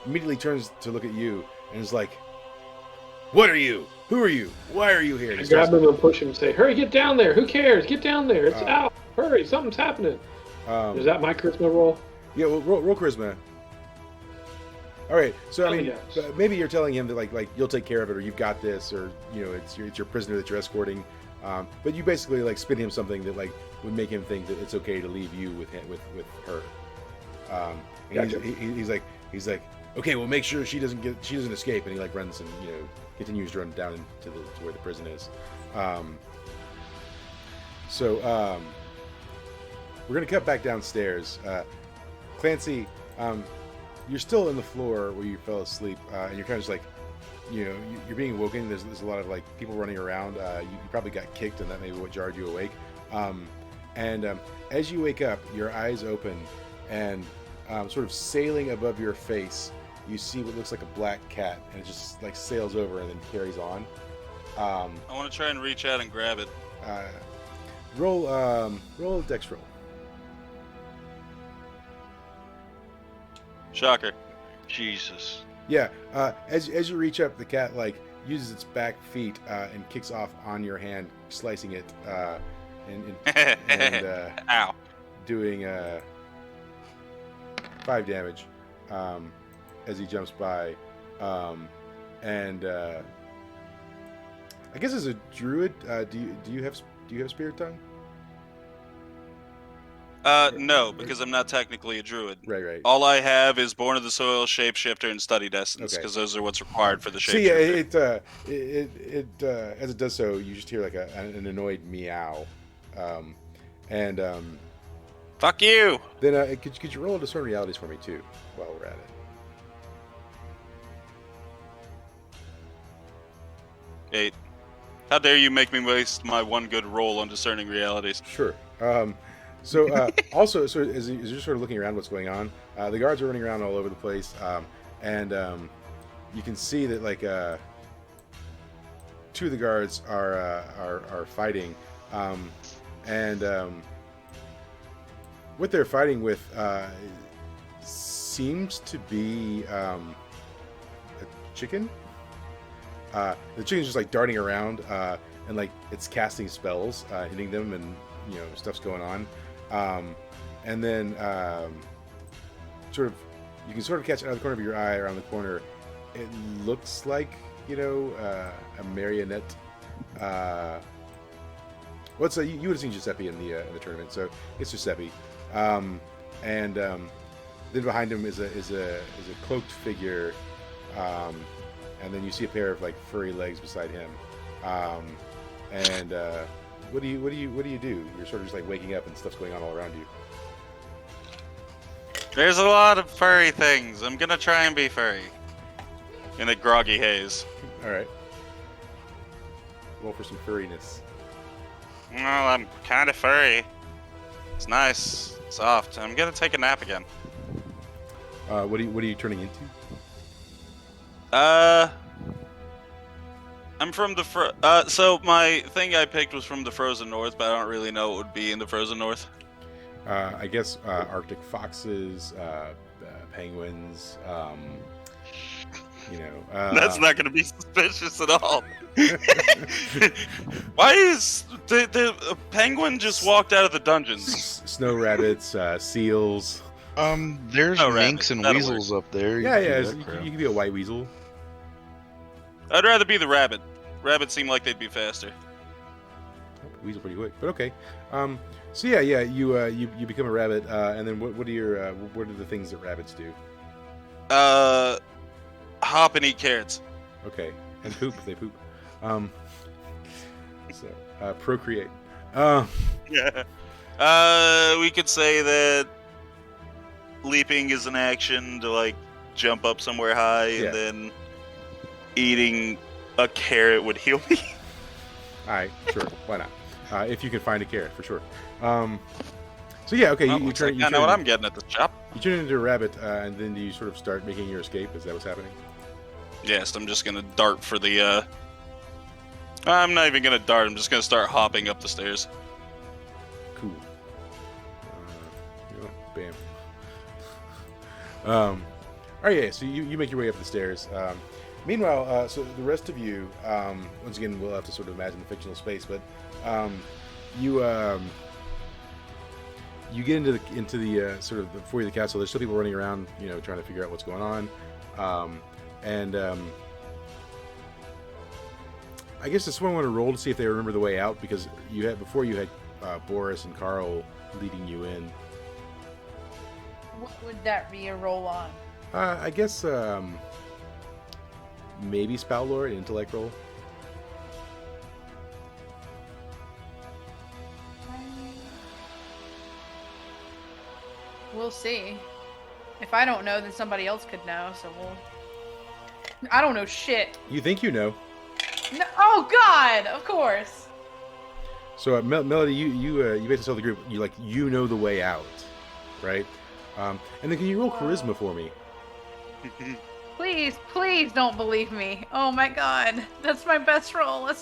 immediately turns to look at you and is like, "What are you? Who are you? Why are you here?" And I he grab starts- them and push them and say, hurry, get down there. Who cares? Get down there. It's Uh, out. Hurry, something's happening. Is that my charisma roll? Yeah, well, roll charisma. All right. So I Oh, mean, yes. maybe you're telling him that like you'll take care of it, or you've got this, or it's your prisoner that you're escorting. But you basically like spin him something that like would make him think that it's okay to leave you with her. And Gotcha. he's like, okay, well, make sure she doesn't escape, and he like runs and continues to run down to where the prison is. We're gonna cut back downstairs. Clancy, you're still in the floor where you fell asleep, and you're kind of just like, you're being awoken. There's a lot of like people running around. You probably got kicked, and that may be what jarred you awake. As you wake up, your eyes open, and sort of sailing above your face, you see what looks like a black cat, and it just like sails over and then carries on. I want to try and reach out and grab it. Roll a dex roll. Shocker. Jesus. Yeah. As you reach up, the cat like uses its back feet and kicks off on your hand, slicing it and Ow. doing 5 damage as he jumps by. And I guess as a druid, do you have spirit tongue? No, because I'm not technically a druid. Right. All I have is Born of the Soil, Shapeshifter, and Studied Essence, Okay. because those are what's required for the So yeah, Shapeshifter. it as it does so, you just hear like an annoyed meow, and Fuck you! then could you roll a discern realities for me too while we're at it? 8. How dare you make me waste my one good roll on discerning realities? Sure. Also, so as you're sort of looking around, what's going on? The guards are running around all over the place, and you can see that like 2 of the guards are fighting, and what they're fighting with seems to be a chicken. The chicken's just like darting around, and like it's casting spells, hitting them, and stuff's going on. And then you can sort of catch out of the corner of your eye around the corner. It looks like a marionette. You would have seen Giuseppe in the tournament, so it's Giuseppe. And then behind him is a cloaked figure. And then you see a pair of like furry legs beside him. And what do you do? You're sort of just like waking up and stuff's going on all around you. There's a lot of furry things. I'm gonna try and be furry. In a groggy haze. All right. Roll for some furriness. Well, I'm kind of furry. It's nice, soft. I'm gonna take a nap again. What are you turning into? I'm from the so my thing I picked was from the Frozen North, but I don't really know what would be in the Frozen North. I guess Arctic foxes, penguins. That's not going to be suspicious at all. Why is the penguin just walked out of the dungeons? Snow rabbits, seals. There's Oh, minks rabbit. and That'll weasels up there. Yeah, You you can be a white weasel. I'd rather be the rabbit. Rabbits seem like they'd be faster. Weasel pretty quick, but okay. So yeah, you become a rabbit, and then what are the things that rabbits do? Hop and eat carrots. Okay, and poop. They poop. Procreate. Yeah. We could say that leaping is an action to like jump up somewhere high, Yeah. and then eating a carrot would heal me. All right, sure, why not? If you can find a carrot, for sure. So yeah, okay. Well, looks like I know what I'm getting at the shop. You turn into a rabbit, and then do you sort of start making your escape? Is that what's happening? Yes, I'm just gonna dart for the. I'm not even gonna dart. I'm just gonna start hopping up the stairs. Cool. Bam. All right, yeah. So you make your way up the stairs. Meanwhile, so the rest of you, once again, we'll have to sort of imagine the fictional space, but you get into the sort of the foyer of the castle. There's still people running around, trying to figure out what's going on, and I guess does someone want to roll to see if they remember the way out, because before you had Boris and Carl leading you in. What would that be a roll on? I guess maybe Spout Lore, an intellect roll. We'll see. If I don't know, then somebody else could know, so we'll... I don't know shit. You think you know. No, oh god, of course. So Melody, you basically tell the group you know the way out, right? And then can you roll charisma for me? Please don't believe me. Oh my god, that's my best roll. No,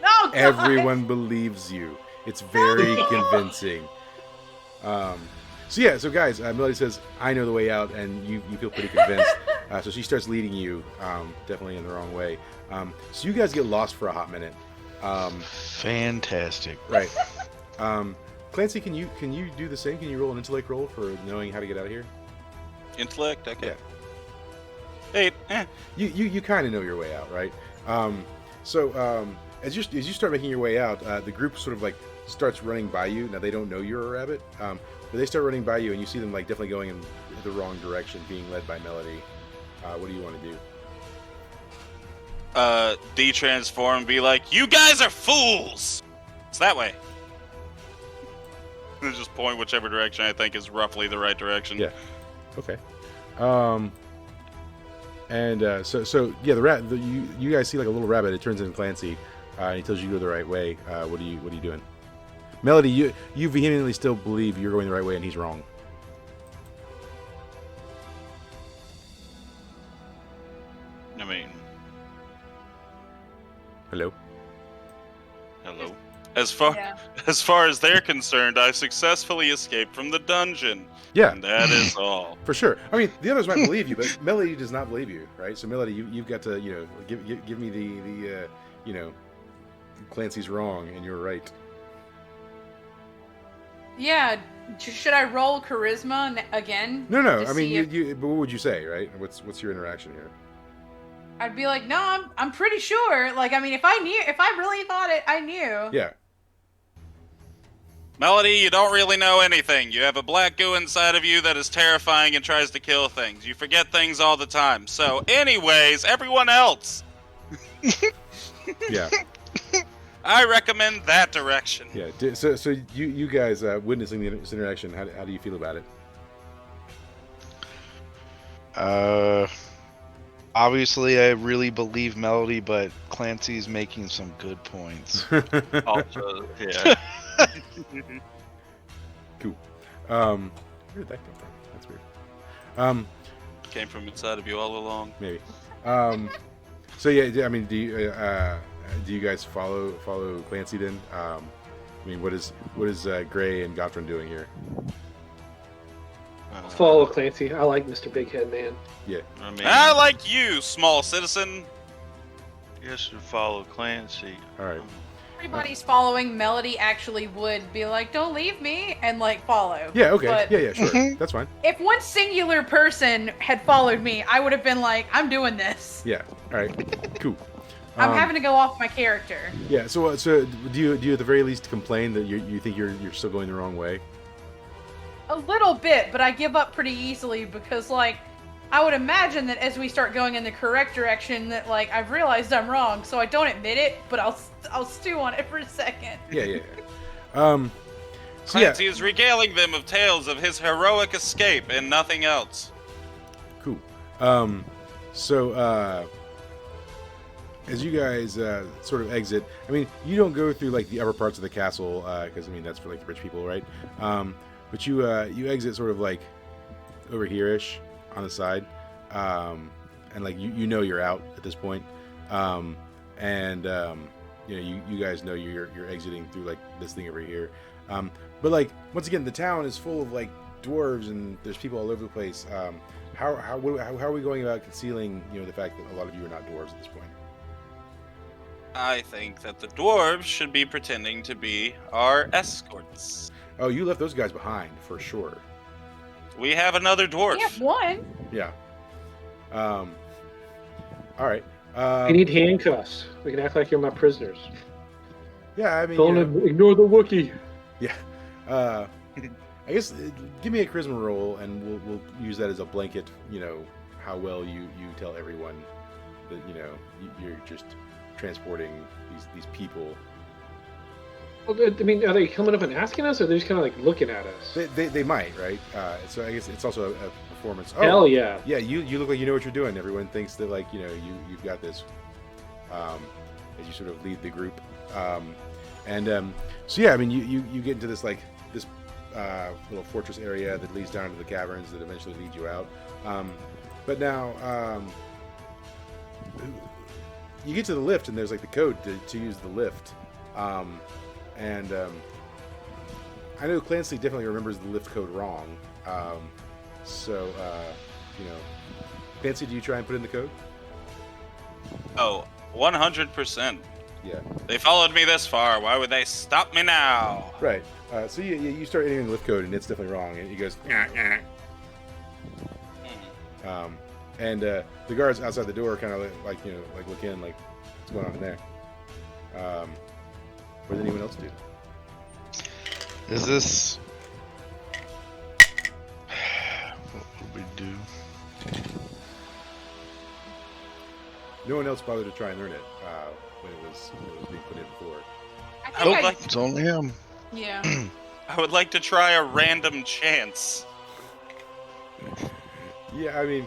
god. Everyone believes you. It's very convincing. So guys, Melody says, "I know the way out," and you feel pretty convinced. So she starts leading you, definitely in the wrong way. So you guys get lost for a hot minute. Fantastic. Right. Clancy, can you do the same? Can you roll an intellect roll for knowing how to get out of here? Intellect, okay. Yeah. 8. You kind of know your way out, right? As you start making your way out, the group sort of like starts running by you. Now they don't know you're a rabbit, but they start running by you, and you see them like definitely going in the wrong direction, being led by Melody. What do you want to do? De-transform and be like, you guys are fools! It's that way. Just point whichever direction I think is roughly the right direction. Yeah. Okay. The rat. You guys see like a little rabbit. It turns into Clancy, and he tells you to go the right way. What are you doing? Melody, you vehemently still believe you're going the right way, and he's wrong. I mean, Hello. hello. As far as they're concerned, I successfully escaped from the dungeon. Yeah. And that is all. For sure. I mean, the others might believe you, but Melody does not believe you, right? So Melody, you've got to, give me the Clancy's wrong and you're right. Yeah. Should I roll charisma again? No. to I mean, see if- but what would you say, right? What's your interaction here? I'd be like, no, I'm pretty sure. Like, I mean, if I really thought it, I knew. Yeah. Melody, you don't really know anything. You have a black goo inside of you that is terrifying and tries to kill things. You forget things all the time. So, anyways, everyone else, Yeah. I recommend that direction. Yeah. So you guys witnessing this interaction, how do you feel about it? Obviously, I really believe Melody, but Clancy's making some good points. Also, yeah. Cool. Where did that come from? That's weird. Came from inside of you all along. Maybe. So yeah, I mean, do you guys follow Clancy then? I mean, what is Gray and Gottfried doing here? Follow Clancy. I like Mr. Big Head Man. Yeah. I mean, I like you, small citizen. guess we follow Clancy. All right. Everybody's following. Melody actually would be like, "Don't leave me," and like follow. Yeah. Okay. But Yeah. Sure. That's fine. if one singular person had followed me, I would have been like, "I'm doing this. Yeah. All right. Cool. I'm having to go off my character." Yeah. So do you at the very least complain that you think you're still going the wrong way? A little bit, but I give up pretty easily because, like, I would imagine that as we start going in the correct direction, that like I've realized I'm wrong, so I don't admit it, but I'll stew on it for a second. Yeah. So Clancy is regaling them of tales of his heroic escape and nothing else. Cool. As you guys sort of exit, I mean, you don't go through like the upper parts of the castle because I mean that's for like the rich people, right? But you exit sort of like over here-ish on the side, and like you know you're out at this point, you guys know you're exiting through like this thing over here, but like once again the town is full of like dwarves and there's people all over the place. How are we going about concealing the fact that a lot of you are not dwarves at this point? I think that the dwarves should be pretending to be our escorts. Oh, you left those guys behind for sure. We have another dwarf. We have one. Yeah. All right. You need handcuffs. We can act like you're my prisoners. Yeah, I mean, Don't ignore the Wookiee. yeah. I guess give me a charisma roll, and we'll use that as a blanket. How well you tell everyone that you're just transporting these people. Well, I mean, are they coming up and asking us, or are they just kind of like looking at us? They might, right? So I guess it's also a performance. Oh, Hell yeah. Yeah, you look like you know what you're doing. Everyone thinks that like you've got this. As you sort of lead the group, so yeah, I mean you get into this like this little fortress area that leads down to the caverns that eventually lead you out. But now you get to the lift and there's like the code to use the lift, I know Clancy definitely remembers the lift code wrong. So, Clancy, do you try and put in the code? Oh, 100%. Yeah. They followed me this far. Why would they stop me now? Right. So you start entering the lift code, and it's definitely wrong. And he goes, "Nah, nah." And the guards outside the door kind of like look in, like, what's going on in there? What did anyone else do? Is this? What would we do? No one else bothered to try and learn it when it was being put in before. I I would think like It's only him. yeah. I would like to try a random chance. Yeah, I mean,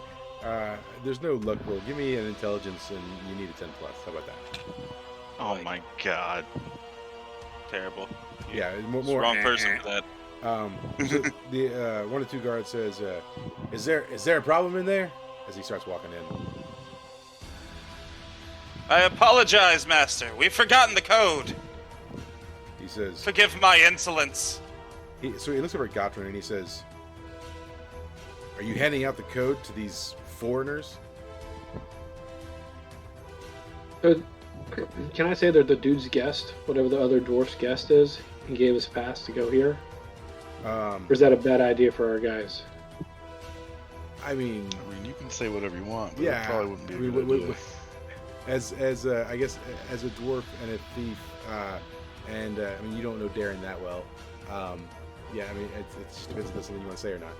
there's no luck roll. Give me an intelligence, and you need a 10+. How about that? Oh my god. Terrible. Yeah, more. Wrong person for that. So the one of two guards says, "Is there a problem in there?" As he starts walking in. I apologize, Master. We've forgotten the code. He says, Forgive my insolence. so he looks over at Gotron and he says, "Are you handing out the code to these foreigners?" So, can I say they're the dude's guest, whatever the other dwarf's guest is? He gave us pass to go here. Or is that a bad idea for our guys? I mean, You can say whatever you want, but yeah, it probably wouldn't be a I mean, good idea. as I guess as a dwarf and a thief, and I mean, you don't know Darren that well. Yeah, I mean, it just depends if that's something you want to say or not.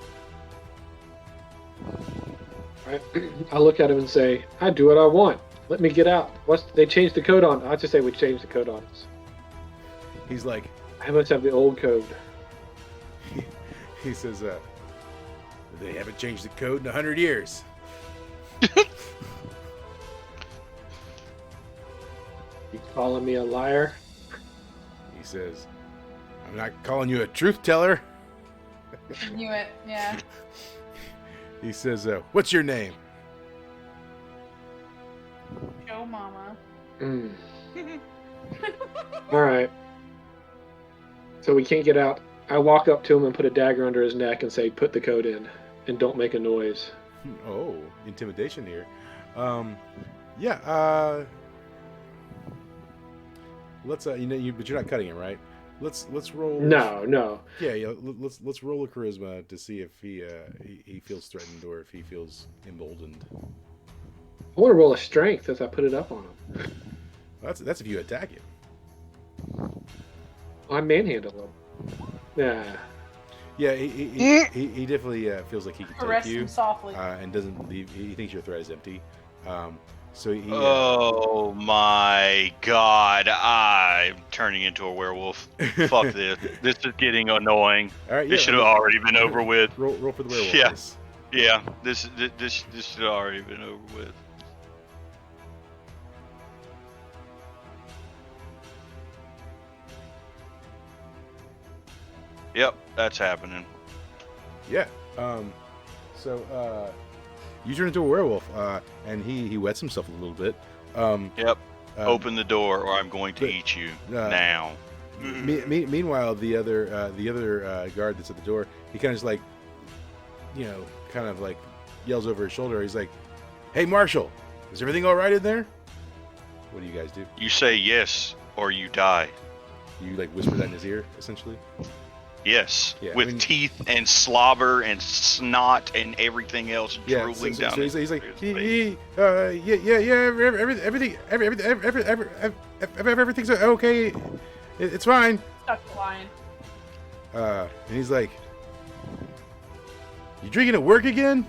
I look at him and say, I do what I want. Let me get out. They changed the code on. I just say we changed the code on us. He's like, I must have the old code. he says, they haven't changed the code in 100 years. You calling me a liar? He says, I'm not calling you a truth teller. Knew it. Yeah. He says, what's your name? Joe Mama. Mm. All right. So we can't get out. I walk up to him and put a dagger under his neck and say, put the code in and don't make a noise. Oh, intimidation here. Let's but you're not cutting him, right? Let's roll. No. Yeah. Let's roll a charisma to see if he feels threatened or if he feels emboldened. I want to roll a strength as I put it up on him. That's if you attack him. I manhandle him. Nah. Yeah, he definitely feels like he can Caress take you, him softly. and doesn't leave. He thinks your threat is empty. So he. Oh my god, I'm turning into a werewolf. Fuck this. This is getting annoying. All right, This should have already been over with. Roll for the werewolf. Yeah. dice. Yeah, this should have already been over with. Yep, that's happening. Yeah. You turn into a werewolf, and he wets himself a little bit. Yep. Um, Open the door, or I'm going to but, eat you uh, now. Meanwhile, the other guard that's at the door, he kind of just like, kind of like yells over his shoulder. He's like, "Hey, Marshal, is everything all right in there?" What do you guys do? You say yes, or you die. You like whisper that in his ear, essentially. Yes, Yeah, I with mean- teeth and slobber and snot and everything else Yeah. drooling So down. he's like, his face. everything's okay. It's fine. Stuck the lion. And he's like, "You drinking at work again?"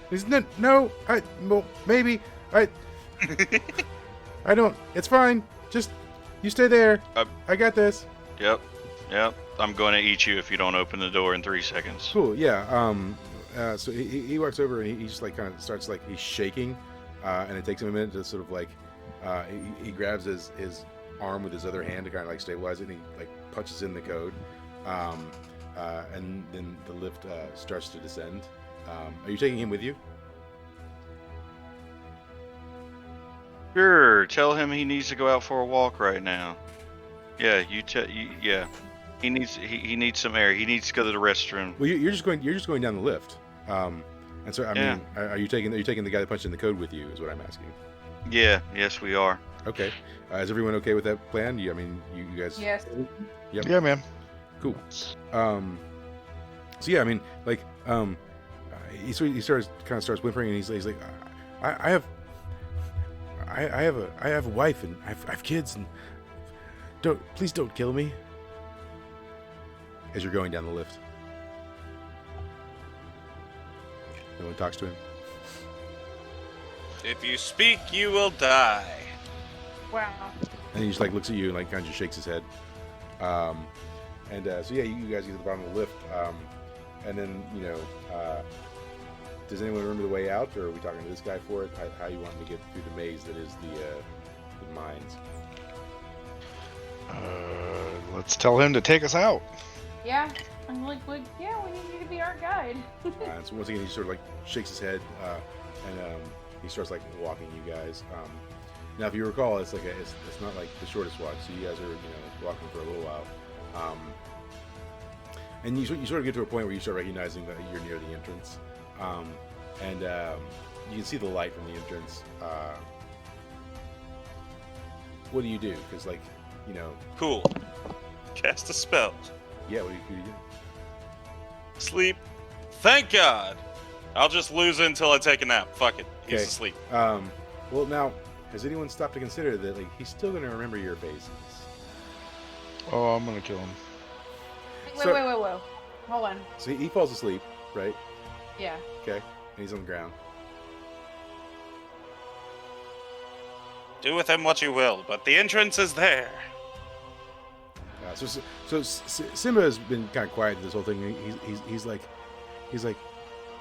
He's no, well, maybe I don't. It's fine. Just you stay there. I got this. Yep. I'm going to eat you if you don't open the door in 3 seconds. Cool. Yeah. So he walks over and he just like kind of starts like he's shaking, and it takes him a minute to sort of like he grabs his arm with his other hand to kind of like stabilize it, and he like punches in the code, and then the lift starts to descend. Are you taking him with you? Sure. Tell him he needs to go out for a walk right now. Yeah. Yeah. He needs some air. He needs to go to the restroom. Well, you're just going down the lift. And so I mean, are you taking the guy that punched in the code with you? Is what I'm asking. Yeah. Yes, we are. Okay. Is everyone okay with that plan? You guys. Yes. Yep. Yeah, man. Cool. So yeah, I mean, like, he starts whimpering, and he's like, I have a wife, and I have kids, and please don't kill me. As you're going down the lift, no one talks to him. If you speak, you will die. Wow. And he just like looks at you and like kind of just shakes his head. So yeah, you guys get to the bottom of the lift, and then does anyone remember the way out, or are we talking to this guy for it? How you want to get through the maze that is the mines? Let's tell him to take us out. Yeah. I'm like, we need you to be our guide. And so once again, he sort of like shakes his head, and he starts like walking you guys. Now, if you recall, it's not like the shortest walk, so you guys are walking for a little while, and you sort of get to a point where you start recognizing that you're near the entrance, and you can see the light from the entrance. What do you do? Because Cool. Cast a spell. yeah, what do you do? Sleep. Thank God. I'll just lose it until I take a nap. Fuck it. He's Okay. asleep. Well, now, has anyone stopped to consider that he's still going to remember your faces? Oh, I'm gonna kill him. Wait. Hold on. So he falls asleep, right? Yeah. Okay, and he's on the ground. Do with him what you will, but the entrance is there. So Simba has been kind of quiet this whole thing. He's like,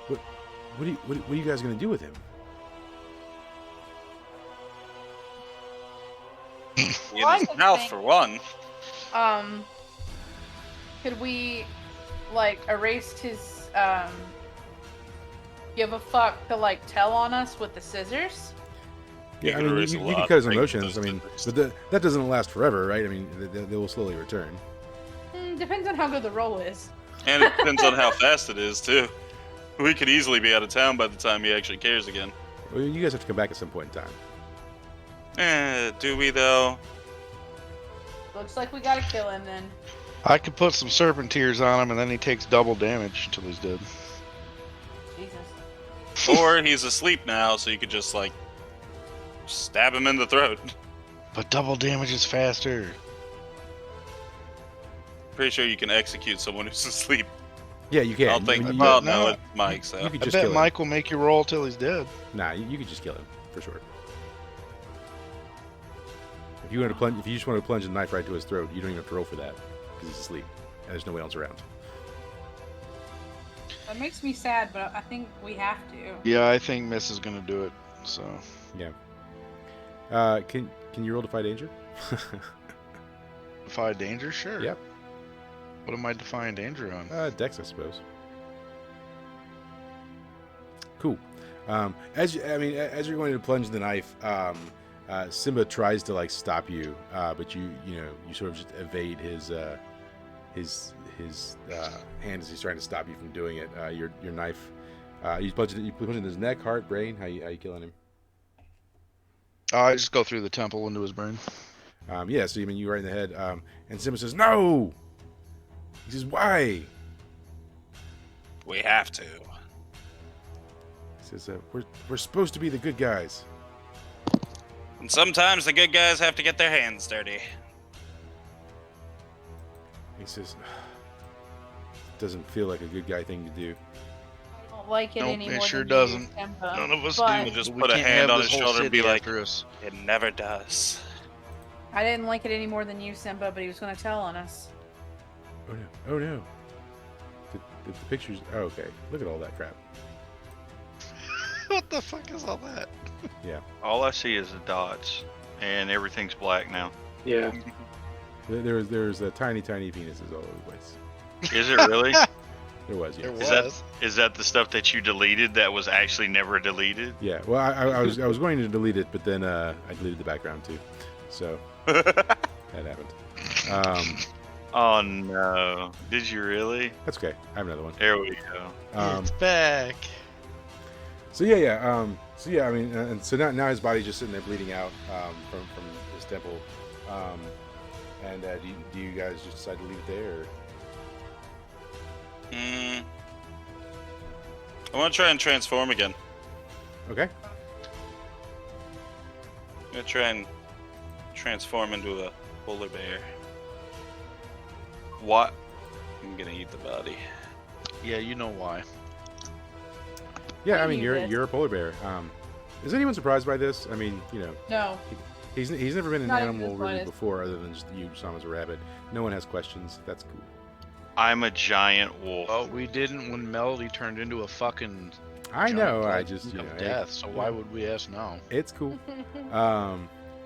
what are you guys gonna do with him? In I his just mouth, think- for one. Could we, erase his, give a fuck to, tell on us with the scissors? You Yeah, I can mean, erase you a can lot, cut his break emotions. those I mean, scissors. but that doesn't last forever, right? I mean, they will slowly return. Depends on how good the roll is. And it depends on how fast it is, too. We could easily be out of town by the time he actually cares again. Well, you guys have to come back at some point in time. Do we, though? Looks like we gotta kill him then. I could put some serpent tears on him, and then he takes double damage until he's dead. Jesus. Or he's asleep now, so you could just, stab him in the throat. But double damage is faster. Pretty sure you can execute someone who's asleep. Yeah, you can. I'll think. You, Well, no. no, it's Mike, so. you could I just bet kill him. Mike will make you roll till he's dead. Nah, you could just kill him for sure. If you just want to plunge a knife right to his throat, you don't even have to roll for that because he's asleep and there's no one else around. That makes me sad, but I think we have to. Yeah, I think Miss is gonna do it. So Yeah. Can you roll Defy Danger? defy danger, sure. Yep. What am I defying danger on? Dex, I suppose. Cool. As you're going to plunge the knife, Simba tries to stop you, but you sort of just evade his hand as he's trying to stop you from doing it. Your knife, you punch it in his neck, heart, brain. How you killing him? I just go through the temple into his brain. Yeah, so you right in the head. And Simba says, "No." He says, "Why?" We have to. He says, "We're supposed to be the good guys." And sometimes the good guys have to get their hands dirty. He says, "Doesn't feel like a good guy thing to do." I don't like it Nope, anymore. it sure than you, doesn't. Simba, None of us but do. Just We put a can't hand have on this his whole shoulder and be city like, after us. It never does. I didn't like it any more than you, Simba, but he was gonna tell on us. Oh no. The pictures. Oh, okay. Look at all that crap. What the fuck is all that? All I see is the dots, and everything's black now. Yeah. There's tiny penises all over the place. Is it really? There was, yeah. There Is that the stuff that you deleted that was actually never deleted? Yeah. Well, I was going to delete it, but then I deleted the background too. So that happened. Oh no! Did you really? That's okay. I have another one. There we go. It's back. So yeah. So yeah, I mean, and so now his body's just sitting there bleeding out from his temple. And do you guys just decide to leave it there? Or? I want to try and transform again. Okay. I'm gonna try and transform into a polar bear. What? I'm gonna eat the body. Yeah, you know why. Yeah, I I mean, knew this. you're a polar bear. Is anyone surprised by this? I mean, you know, No. he's never been an Not even animal the really slightest. before, other than just you saw him as a rabbit. No one has questions. That's cool. I'm a giant wolf. Well, we didn't when Melody turned into a fucking. I know. giant I plague just, you know, of death. So why would we ask now? it's cool.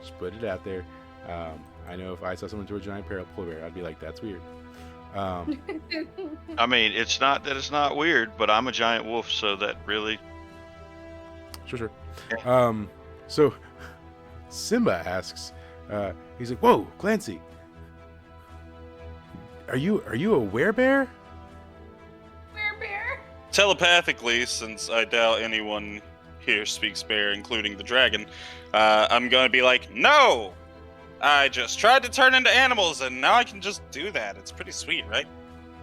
Just put it out there. I know if I saw someone to a giant polar bear, I'd be like, that's weird. I mean, it's not that it's not weird, but I'm a giant wolf, so that really. Sure. So Simba asks, he's like, "Whoa, Clancy, are you a werebear?" Bear. Telepathically, since I doubt anyone here speaks bear, including the dragon, I'm gonna be like, no! I just tried to turn into animals, and now I can just do that. It's pretty sweet, right?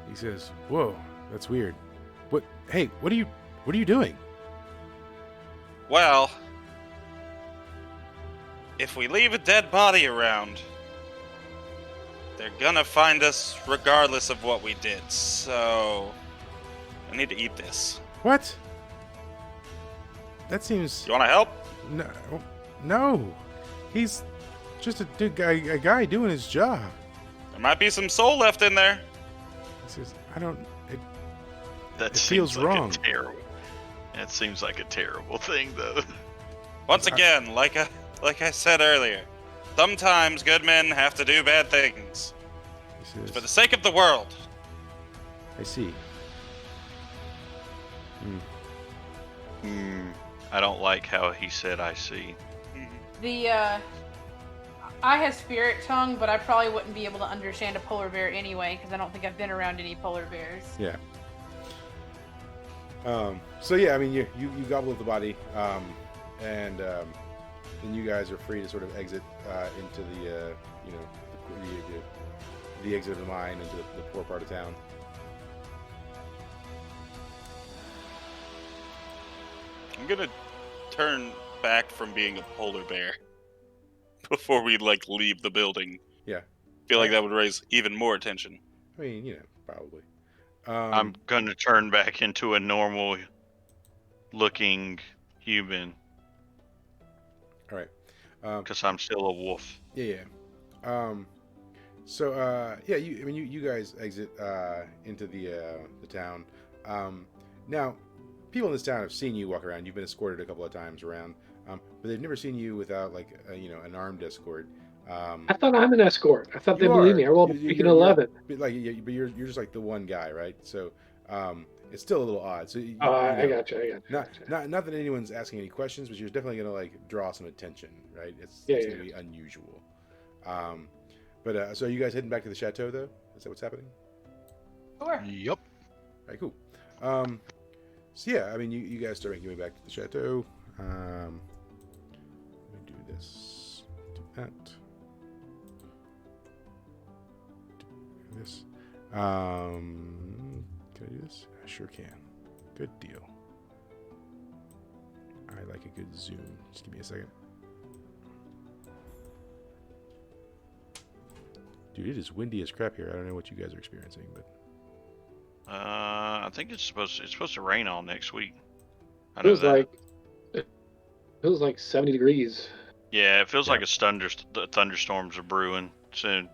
He says, "Whoa, that's weird. What? Hey, what are you doing?" Well, if we leave a dead body around, they're gonna find us regardless of what we did, so I need to eat this. What? That seems You wanna help? no. He's just a guy doing his job. There might be some soul left in there. He says, "I don't." That It seems feels like wrong. A terrible. That seems like a terrible thing, though. Once again, like I said earlier, sometimes good men have to do bad things. He For the says, sake of the world. "I see." I don't like how he said "I see." The I have spirit tongue, but I probably wouldn't be able to understand a polar bear anyway, because I don't think I've been around any polar bears. Yeah. So yeah, I mean, you gobble up the body, and then you guys are free to sort of exit into the the exit of the mine into the poor part of town. I'm gonna turn back from being a polar bear before we leave the building. Yeah. Feel like that would raise even more attention. I mean, probably. I'm gonna turn back into a normal-looking human all right. because I'm still a wolf. Yeah. So yeah, you guys exit into the town. Now, people in this town have seen you walk around. You've been escorted a couple of times around, but they've never seen you without an armed escort. I thought I'm an escort. I thought they You believe are. me. I rolled a freaking 11. But you're just like the one guy, right? So it's still a little odd. So Oh, I got you. not that anyone's asking any questions, but you're definitely gonna draw some attention, right? It's Yeah. gonna be unusual. But so are you guys heading back to the chateau though? Is that what's happening? Sure. Yup. All right, cool. So yeah, I mean, you guys start making your way back to the chateau. Let me do this. Do that. Do this. Can I do this? I sure can. Good deal. I like a good zoom. Just give me a second. Dude, it is windy as crap here. I don't know what you guys are experiencing, but I think it's supposed to rain all next week. I It know was that. it was like 70 degrees. Yeah, it feels Yeah. like the thunderstorms are brewing soon.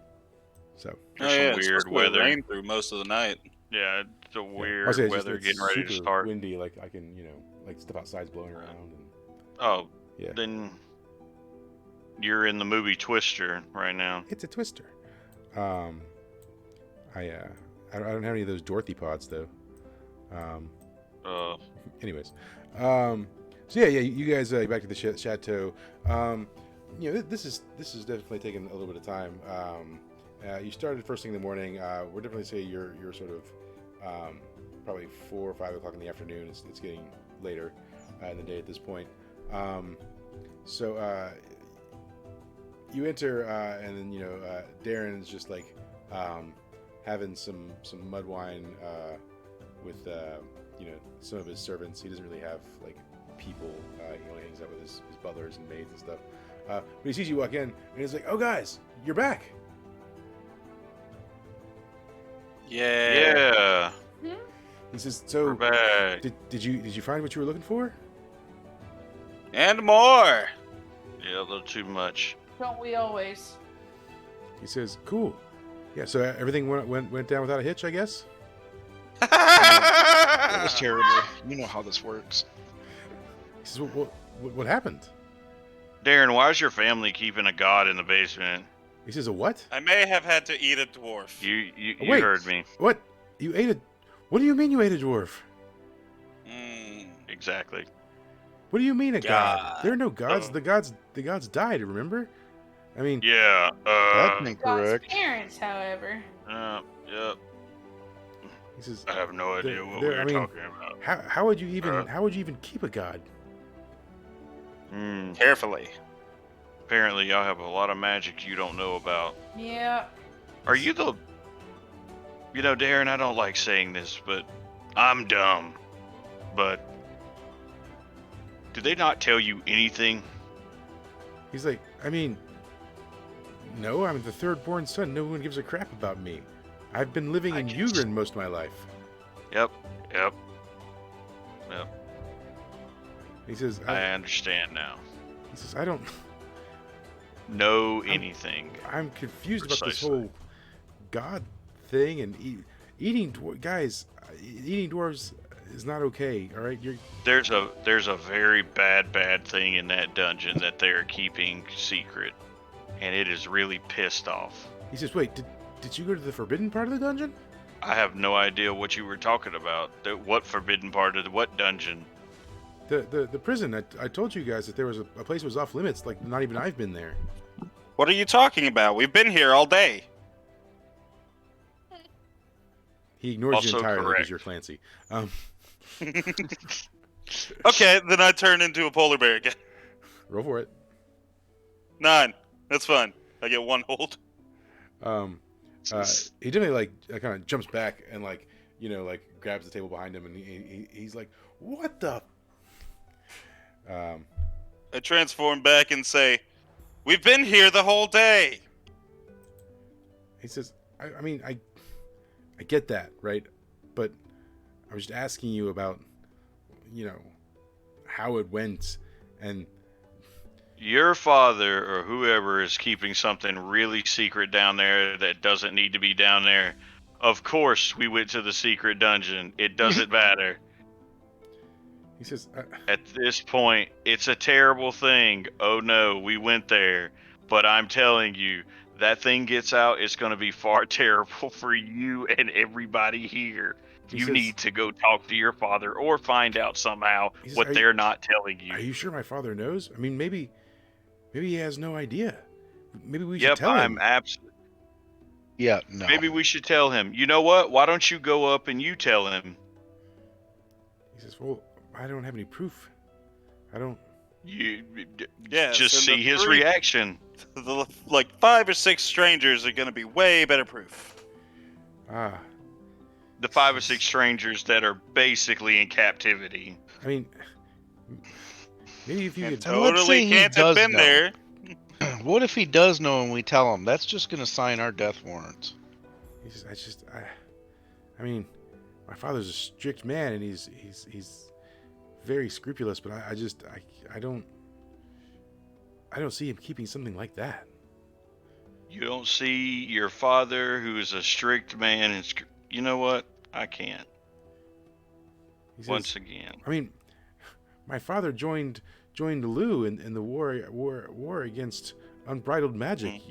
so There's Oh, some yeah, it's weird supposed to weather. rain through most of the night. Yeah, it's a yeah. weird I'll say it's weather it's getting ready to super start. windy. Like I can, stuff outside's blowing around. And Oh, yeah, then you're in the movie Twister right now. it's a twister. I don't have any of those Dorothy pods though. Anyways, so yeah, you guys get back to the chateau. This is definitely taking a little bit of time. You started first thing in the morning. We're definitely say you're sort of probably 4 or 5 o'clock in the afternoon. It's getting later in the day at this point. So you enter, and then Darren's just like having some mud wine with some of his servants. He doesn't really have like people. He only hangs out with his butlers and maids and stuff. But he sees you walk in, and he's like, "Oh, guys, you're back." Yeah. Yeah, He says, we're "So, back. did you find what you were looking for?" And more. Yeah, a little too much. Don't we always? He says, "Cool. Yeah. So everything went down without a hitch, I guess." It was terrible. You know how this works. He says, "What happened?" Darren, why is your family keeping a god in the basement? He says, "A what? I may have had to eat a dwarf. You Wait. heard me. What? You ate a? What do you mean you ate a dwarf? Exactly. What do you mean a god? God. There are no gods. Oh. The gods died. Remember? I mean, Yeah. That's God's incorrect. parents, however. Yep. he says, I have no idea There- what there- we were I mean, talking about. how would you even keep a god? Carefully. Apparently, y'all have a lot of magic you don't know about. Yeah. Are you the... Darren, I don't like saying this, but I'm dumb. But did they not tell you anything? He's like, I mean, no, I'm the third born son. No one gives a crap about me. I've been living I in just- Ugrin most of my life. Yep. He says, I understand now. he says, I don't. Know anything. I'm confused about this Precisely. whole god thing and eating guys. Eating dwarves is not okay. All right, There's a very bad thing in that dungeon that they are keeping secret, and it is really pissed off. He says, wait, did you go to the forbidden part of the dungeon? I have no idea what you were talking about. What forbidden part of what dungeon? The prison. I told you guys that there was a place that was off limits. Like not even I've been there. What are you talking about? We've been here all day. He ignores you Also entirely because correct. you're Clancy. Okay, then I turn into a polar bear again. Roll for it. 9. That's fine. I get 1 hold. He definitely kind of jumps back and grabs the table behind him and he's like, "What the?" I transform back and say, "We've been here the whole day." He says, I mean, I get that, right? But I was just asking you about, how it went, and Your father or whoever is keeping something really secret down there that doesn't need to be down there. Of course, we went to the secret dungeon. It doesn't matter. he says, At this point, it's a terrible thing. Oh no, we went there. But I'm telling you, that thing gets out, it's going to be far terrible for you and everybody here. He You says- need to go talk to your father or find out somehow He says, what "Are you- they're not telling you." "Are you sure my father knows? I mean, maybe he has no idea. Maybe we should Yep, tell I'm him." absolutely. Yeah, no. Maybe we should tell him. You know what? Why don't you go up and you tell him? He says, "Well, I don't have any proof. I don't." You Yes, just and see the his three- reaction. The 5 or 6 strangers are going to be way better proof. The 5 or 6 strangers that are basically in captivity. I mean, maybe if you And could. And let's say totally he can't have does been know. there. What if he does know and we tell him? That's just gonna sign our death warrants. He says, I mean, my father's a strict man and he's very scrupulous, but I don't see him keeping something like that. You don't see your father, who is a strict man, and you know what? I can't. He says, Once again. I mean, my father joined Lou in the war against unbridled magic.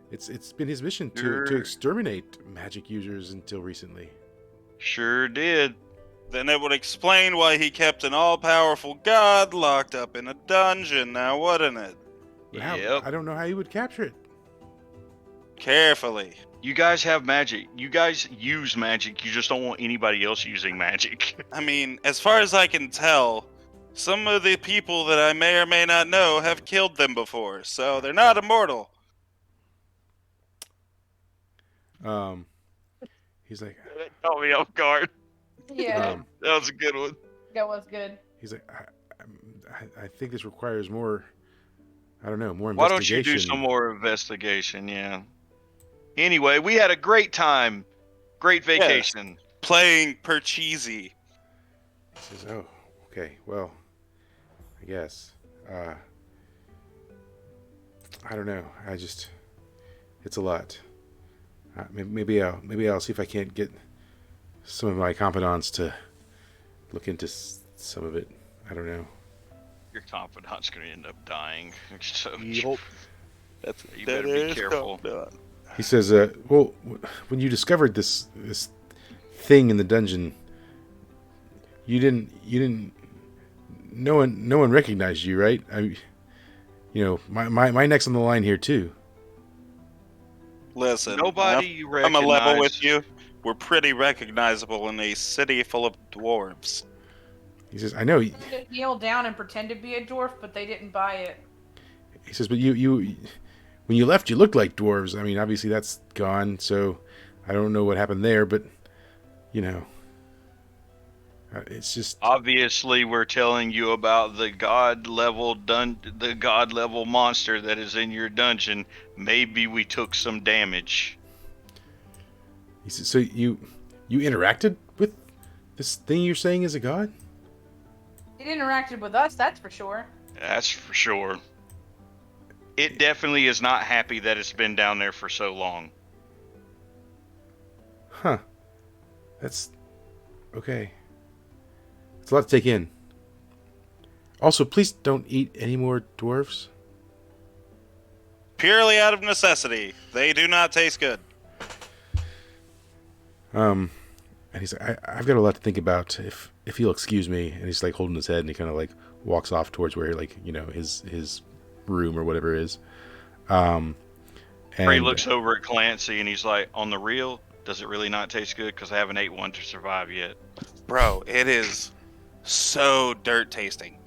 It's been his mission to Sure. exterminate magic users until recently. Sure did. Then it would explain why he kept an all-powerful god locked up in a dungeon now, wouldn't it? But how? Yep. I don't know how he would capture it. Carefully. You guys have magic. You guys use magic. You just don't want anybody else using magic. I mean, as far as I can tell, some of the people that I may or may not know have killed them before, so they're not immortal. He's like, That caught me off guard. Yeah, um, That was a good one. that was good. he's like, I think this requires more. I don't know, more Why don't you investigation. do some more investigation? Yeah. Anyway, we had a great time. Great vacation. Playing Purcheesy. He says, "Oh, okay. Well, I guess. I don't know. It's a lot. Maybe I'll see if I can't get some of my confidants to look into some of it. I don't know." Your confidant's gonna end up dying. So Yep. you better be careful. He says, "Well, when you discovered this thing in the dungeon, you didn't. No one recognized you, right? My neck's on the line here too." Listen, Nobody you I'm a level recognize- with you. We're pretty recognizable in a city full of dwarves. He says, "I know." I tried to kneel down and pretend to be a dwarf, but they didn't buy it. He says, "But you when you left, you looked like dwarves. I mean, obviously that's gone. So I don't know what happened there, but it's just Obviously, we're telling you about the god level monster that is in your dungeon. Maybe we took some damage. He says, so you interacted with this thing you're saying is a god? It interacted with us, that's for sure. That's for sure. It definitely is not happy that it's been down there for so long. Huh. That's okay. It's a lot to take in. Also, please don't eat any more dwarves. Purely out of necessity. They do not taste good. And he's like, I've got a lot to think about. If you'll excuse me, and he's like holding his head, and he kind of like walks off towards where his room or whatever it is. And Frey looks over at Clancy and he's like, "On the real, does it really not taste good? Because I haven't ate one to survive yet." Bro, it is so dirt tasting.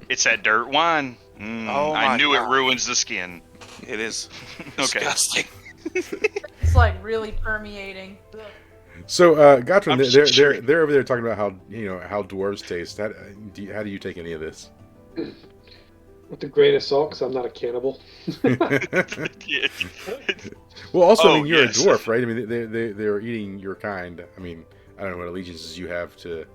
It's that dirt wine. Oh I my knew God. it ruins the skin. It is Okay. disgusting. It's like really permeating. Ugh. So, Gotron, I'm they're over there talking about how dwarves taste. How do you take any of this? With a grain of salt, because I'm not a cannibal. Yeah. Well, also, I Oh, mean, you're yes. a dwarf, right? I mean, they're eating your kind. I mean, I don't know what allegiances you have to,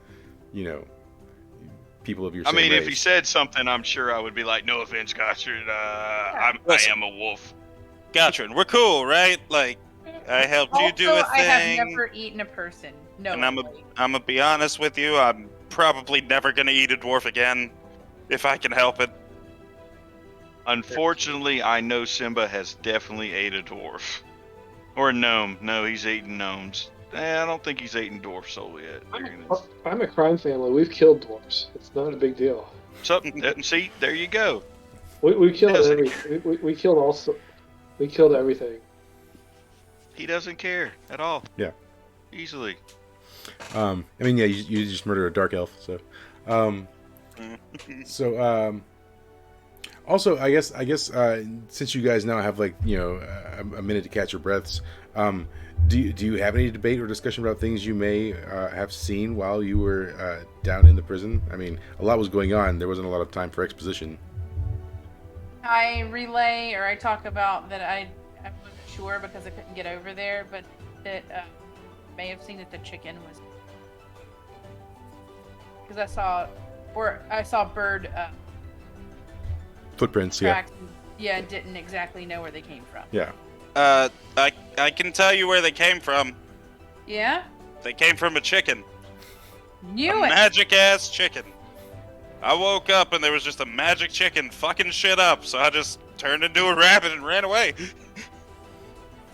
people of your I same mean, race. if he said something, I'm sure I would be like, "No offense, Gotchard. I Listen. am a wolf." Gotcha. We're cool, right? Like, I helped you do a Also, I have thing. never eaten a person. No. And I'm gonna be honest with you. I'm probably never gonna eat a dwarf again, if I can help it. Unfortunately, I know Simba has definitely ate a dwarf. Or a gnome. No, he's eaten gnomes. I don't think he's eaten dwarf soul yet. I'm a crime family. We've killed dwarves. It's not a big deal. So, see, there you go. We killed Yes. we killed we killed everything. He doesn't care at all. Yeah. Easily. I mean, yeah, you just murdered a dark elf, so. Also, I guess, since you guys now have like a minute to catch your breaths, do you have any debate or discussion about things you may have seen while you were down in the prison? I mean, a lot was going on. There wasn't a lot of time for exposition. I relay or I talk about that I wasn't sure because I couldn't get over there, but that may have seen that the chicken was because I saw bird Footprints, yeah. tracks. Yeah, and didn't exactly know where they came from. Yeah. I can tell you where they came from. Yeah, They came from a chicken. knew A it. magic ass chicken. I woke up and there was just a magic chicken fucking shit up, so I just turned into a rabbit and ran away.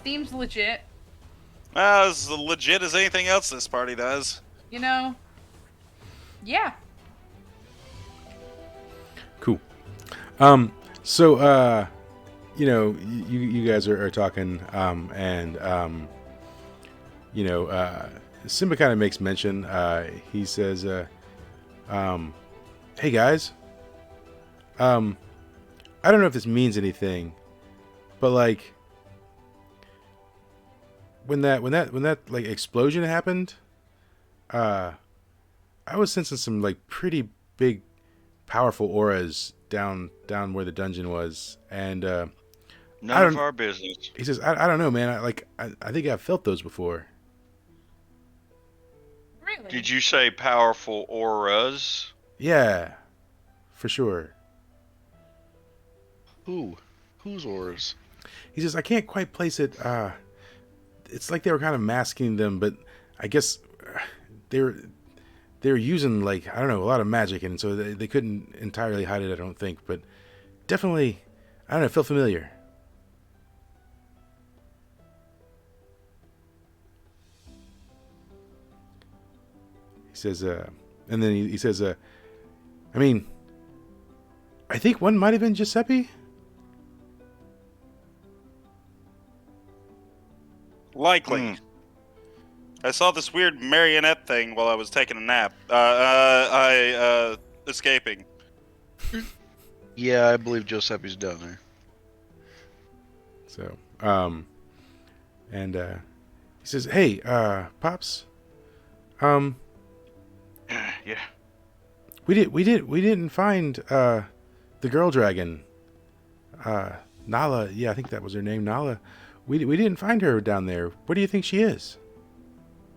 Seems legit. Well, as legit as anything else this party does. You know. Yeah. Cool. So, you know, you guys are talking, and Simba kind of makes mention. He says, "Hey guys, I don't know if this means anything, but like when that like explosion happened, I was sensing some like pretty big, powerful auras down where the dungeon was, and None of our business. he says, I don't know, man. I think I've felt those before. Really? Did you say powerful auras? Yeah, for sure. Whose auras? He says, I can't quite place it. It's like they were kind of masking them, but I guess they're using, like, I don't know, a lot of magic, and so they couldn't entirely hide it, I don't think. But definitely, I don't know, it felt familiar. He says, and then he says, I mean, I think one might have been Giuseppe. Likely. Hmm. I saw this weird marionette thing while I was taking a nap. Escaping. Yeah, I believe Giuseppe's down there. So, and he says, "Hey, Pops, Yeah. we didn't find the girl dragon, Nala. Yeah, I think that was her name, Nala. We didn't find her down there. Where do you think she is?"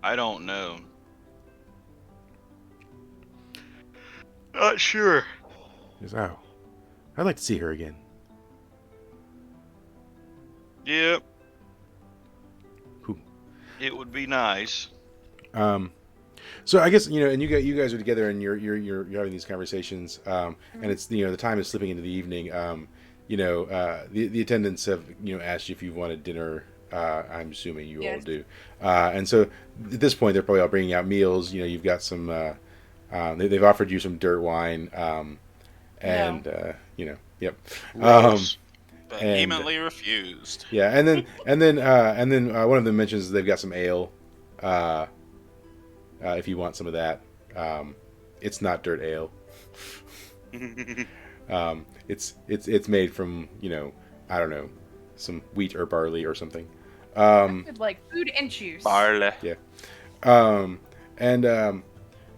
I don't know. Not sure. He says, "Oh, I'd like to see her again." Yep. Cool. It would be nice. So I guess, and you guys are together and you're having these conversations, and it's, the time is slipping into the evening. The attendants have asked you if you wanted dinner. I'm assuming you all Yes. do, and so at this point they're probably all bringing out meals. You've got some. They've offered you some dirt wine, and yep. Gross. Vehemently refused. Yeah, and then one of them mentions they've got some ale. If you want some of that, it's not dirt ale. It's made from I don't know, some wheat or barley or something. Like food and juice. Barley.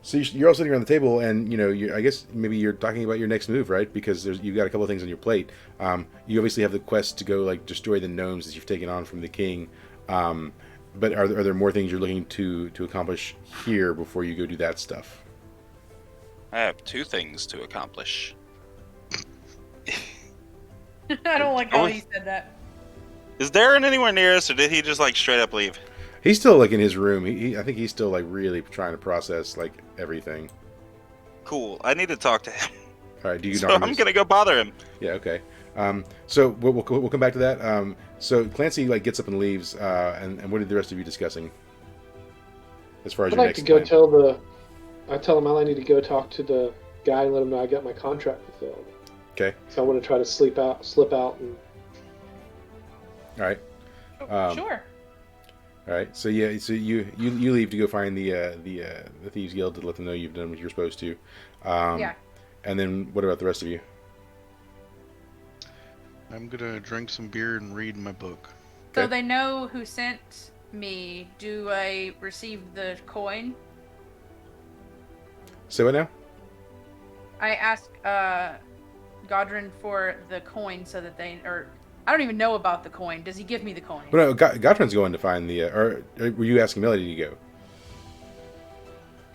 So you're all sitting around the table, and I guess maybe you're talking about your next move, right? Because you've got a couple of things on your plate. You obviously have the quest to go like destroy the gnomes that you've taken on from the king. But are there more things you're looking to accomplish here before you go do that stuff? I have two things to accomplish. I don't like how he said that. Is Darren anywhere near us, or did he just like straight up leave? He's still like in his room. I think he's still like really trying to process like everything. Cool. I need to talk to him. All right, do you So know? I'm gonna go bother him. Yeah. Okay. So we'll come back to that. So Clancy like gets up and leaves. And what did the rest of you discussing? As far as I'd your like next to go plan? I tell him I need to go talk to the guy and let him know I got my contract fulfilled. Okay. So I want to try to slip out, and All right. Sure. All right. So yeah. So you leave to go find the Thieves Guild to let them know you've done what you're supposed to. Yeah. And then what about the rest of you? I'm gonna drink some beer and read my book. So Okay. they know who sent me. Do I receive the coin? Say what now? I asked Godrin for the coin so that I don't even know about the coin. Does he give me the coin? Well, no, Gottfried's going to find the. Or were you asking Melody to go?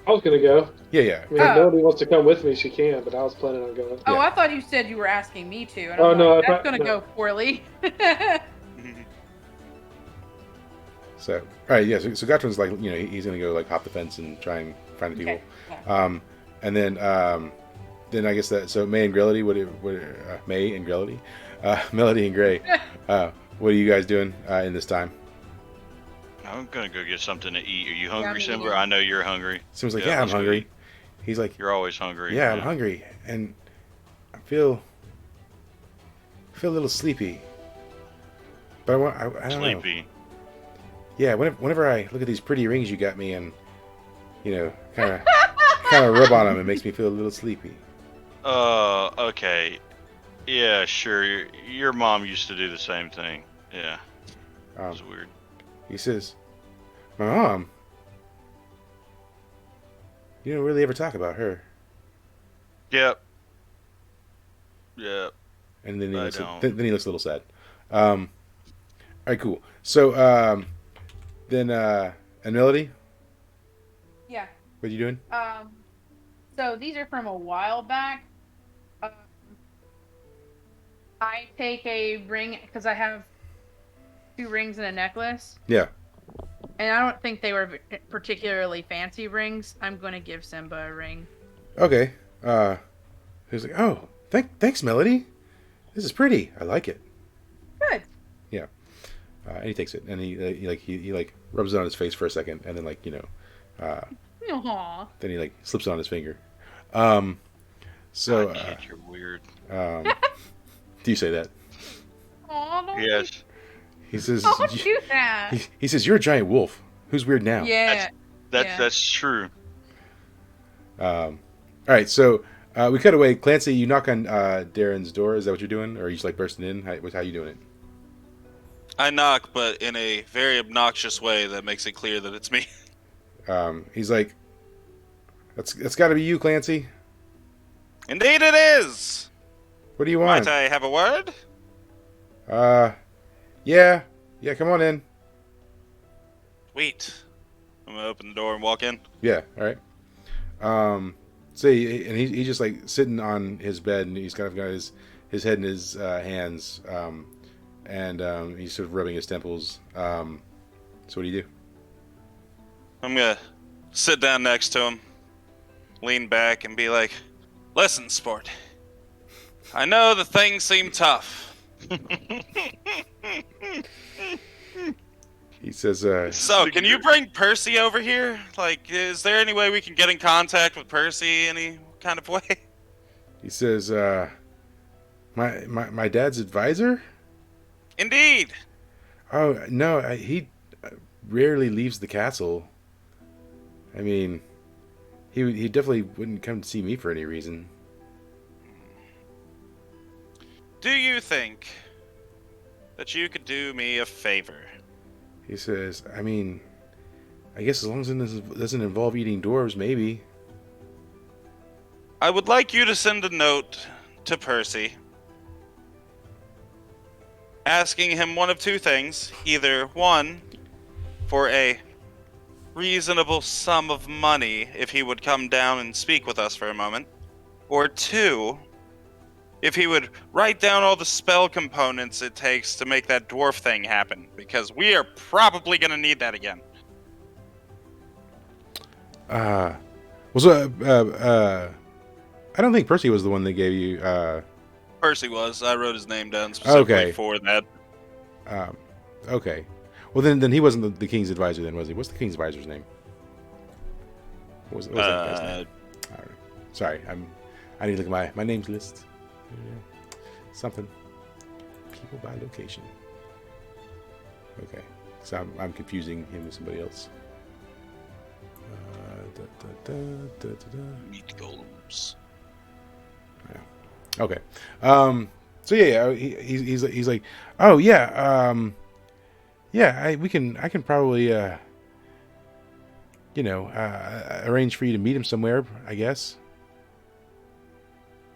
I was gonna go. Yeah. I mean, if nobody wants to come with me, she can. But I was planning on going. Oh, Yeah. I thought you said you were asking me to. And Oh, I'm no, like, I that's thought- gonna no. go poorly. So, all right, yeah. So Gottfried's like, he's gonna go like hop the fence and try and find the people. Okay. And then I guess that. So May and Grelody, May and Grelody, Melody and Gray, what are you guys doing in this time? I'm gonna go get something to eat. Are you Yeah, hungry, me Simba? either. I know you're hungry. Sim's like, Yeah, yeah, I'm let's go hungry. eat. He's like, You're always hungry. yeah, I'm hungry, and I feel a little sleepy. But I don't know. Sleepy. Yeah, whenever I look at these pretty rings you got me and, kind of rub on them, it makes me feel a little sleepy. Okay. Yeah, sure. Your mom used to do the same thing. Yeah, it was weird. He says, my mom, you don't really ever talk about her. Yep. And then he I looks, don't. then he looks a little sad. All right, cool. So then, and Melody, Yeah. what are you doing? So these are from a while back. I take a ring because I have 2 rings and a necklace, Yeah. and I don't think they were particularly fancy rings. I'm going to give Simba a ring. Okay. He's like, oh, thanks, Melody. This is pretty. I like it. Good. Yeah. And he takes it, and he rubs it on his face for a second, and then Aww. then he slips it on his finger. So Kid, you're weird. do you say that? Aw, don't Yes. He says. Don't do that. He says you're a giant wolf. Who's weird now? Yeah. That's true. All right. So we cut away. Clancy, you knock on Darren's door. Is that what you're doing, or are you just bursting in? How you doing it? I knock, but in a very obnoxious way that makes it clear that it's me. He's like, that's got to be you, Clancy. Indeed it is! What do you want? Might I have a word? Yeah, come on in. Wait. I'm gonna open the door and walk in. Yeah, all right. So he's just sitting on his bed, and he's kind of got his head in his hands, and he's sort of rubbing his temples. So what do you do? I'm gonna sit down next to him, lean back, and be like, listen, sport. I know the things seem tough. He says, So, can you bring Percy over here? Is there any way we can get in contact with Percy any kind of way? he says, my dad's advisor? Indeed. Oh no, he rarely leaves the castle. I mean, he definitely wouldn't come to see me for any reason. Do you think that you could do me a favor? He says, I mean, I guess as long as it doesn't involve eating dwarves, maybe. I would like you to send a note to Percy asking him one of 2 things. Either 1, for a reasonable sum of money if he would come down and speak with us for a moment. Or 2, if he would write down all the spell components it takes to make that dwarf thing happen. Because we are probably going to need that again. I don't think Percy was the one that gave you, Percy was. I wrote his name down specifically Okay. for that. Okay. Well, then he wasn't the king's advisor then, was he? What's the king's advisor's name? What was that guy's name? I don't know. Sorry, I need to look at my names list. Something. People by location. Okay. So I'm confusing him with somebody else. Meat golems. Okay. So yeah, he's like, oh yeah, I can probably arrange for you to meet him somewhere, I guess.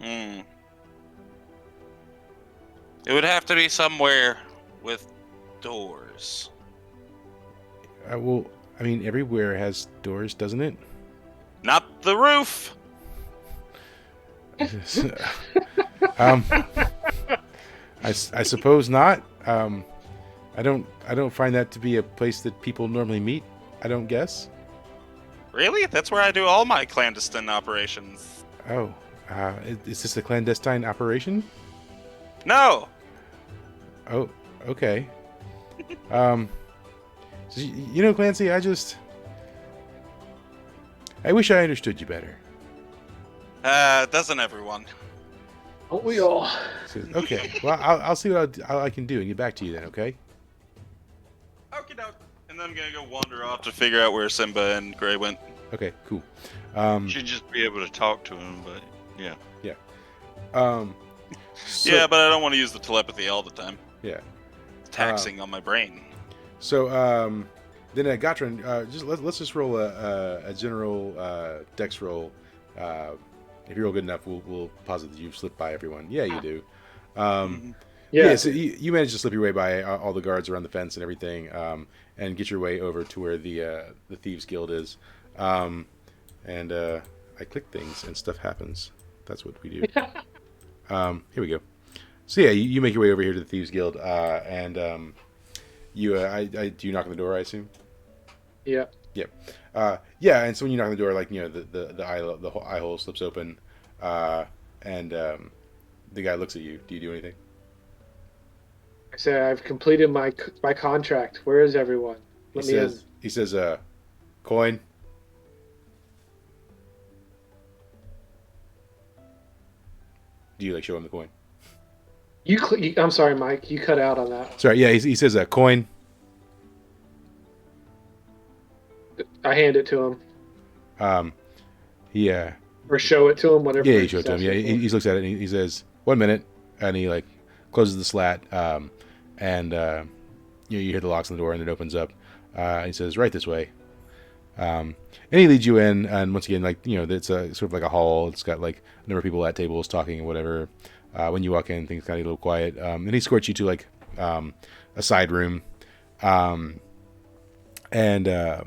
Hmm. It would have to be somewhere with doors. Well, I mean, everywhere has doors, doesn't it? Not the roof. I suppose not. I don't find that to be a place that people normally meet. I don't guess. Really? That's where I do all my clandestine operations. Oh, is this a clandestine operation? No. Oh, okay. So, Clancy, I wish I understood you better. Doesn't everyone? Don't we all? Says, okay, well, I'll see what I can do and get back to you then, okay? out. And then I'm gonna go wander off to figure out where Simba and Gray went. Okay, cool. Should just be able to talk to him, but yeah. So, Yeah, but I don't want to use the telepathy all the time. yeah. It's taxing on my brain. So then Gotran, let's just roll a general dex roll. If you roll good enough, we'll posit that you've slipped by everyone. Yeah, you do. Yeah. So you managed to slip your way by all the guards around the fence and everything, and get your way over to where the Thieves Guild is. I click things and stuff happens. That's what we do. Here we go. So yeah, you make your way over here to the Thieves Guild, and do you knock on the door? I assume. Yeah. Yeah, and so when you knock on the door, like the eye hole slips open, and the guy looks at you. Do you do anything? I say I've completed my contract. Where is everyone? Let me in. He says, coin. Do you show him the coin? I'm sorry, Mike. You cut out on that. Sorry, yeah, he says coin. I hand it to him. Yeah. Or show it to him, whatever. Yeah, you show it to him. Yeah, he looks at it and he says, 1 minute, and he closes the slat, and you hear the locks on the door and it opens up. He says, right this way. And he leads you in, and once again, it's a sort of like a hall. It's got a number of people at tables talking and whatever. When you walk in, things kind of get a little quiet. And he escorts you to a side room, and you're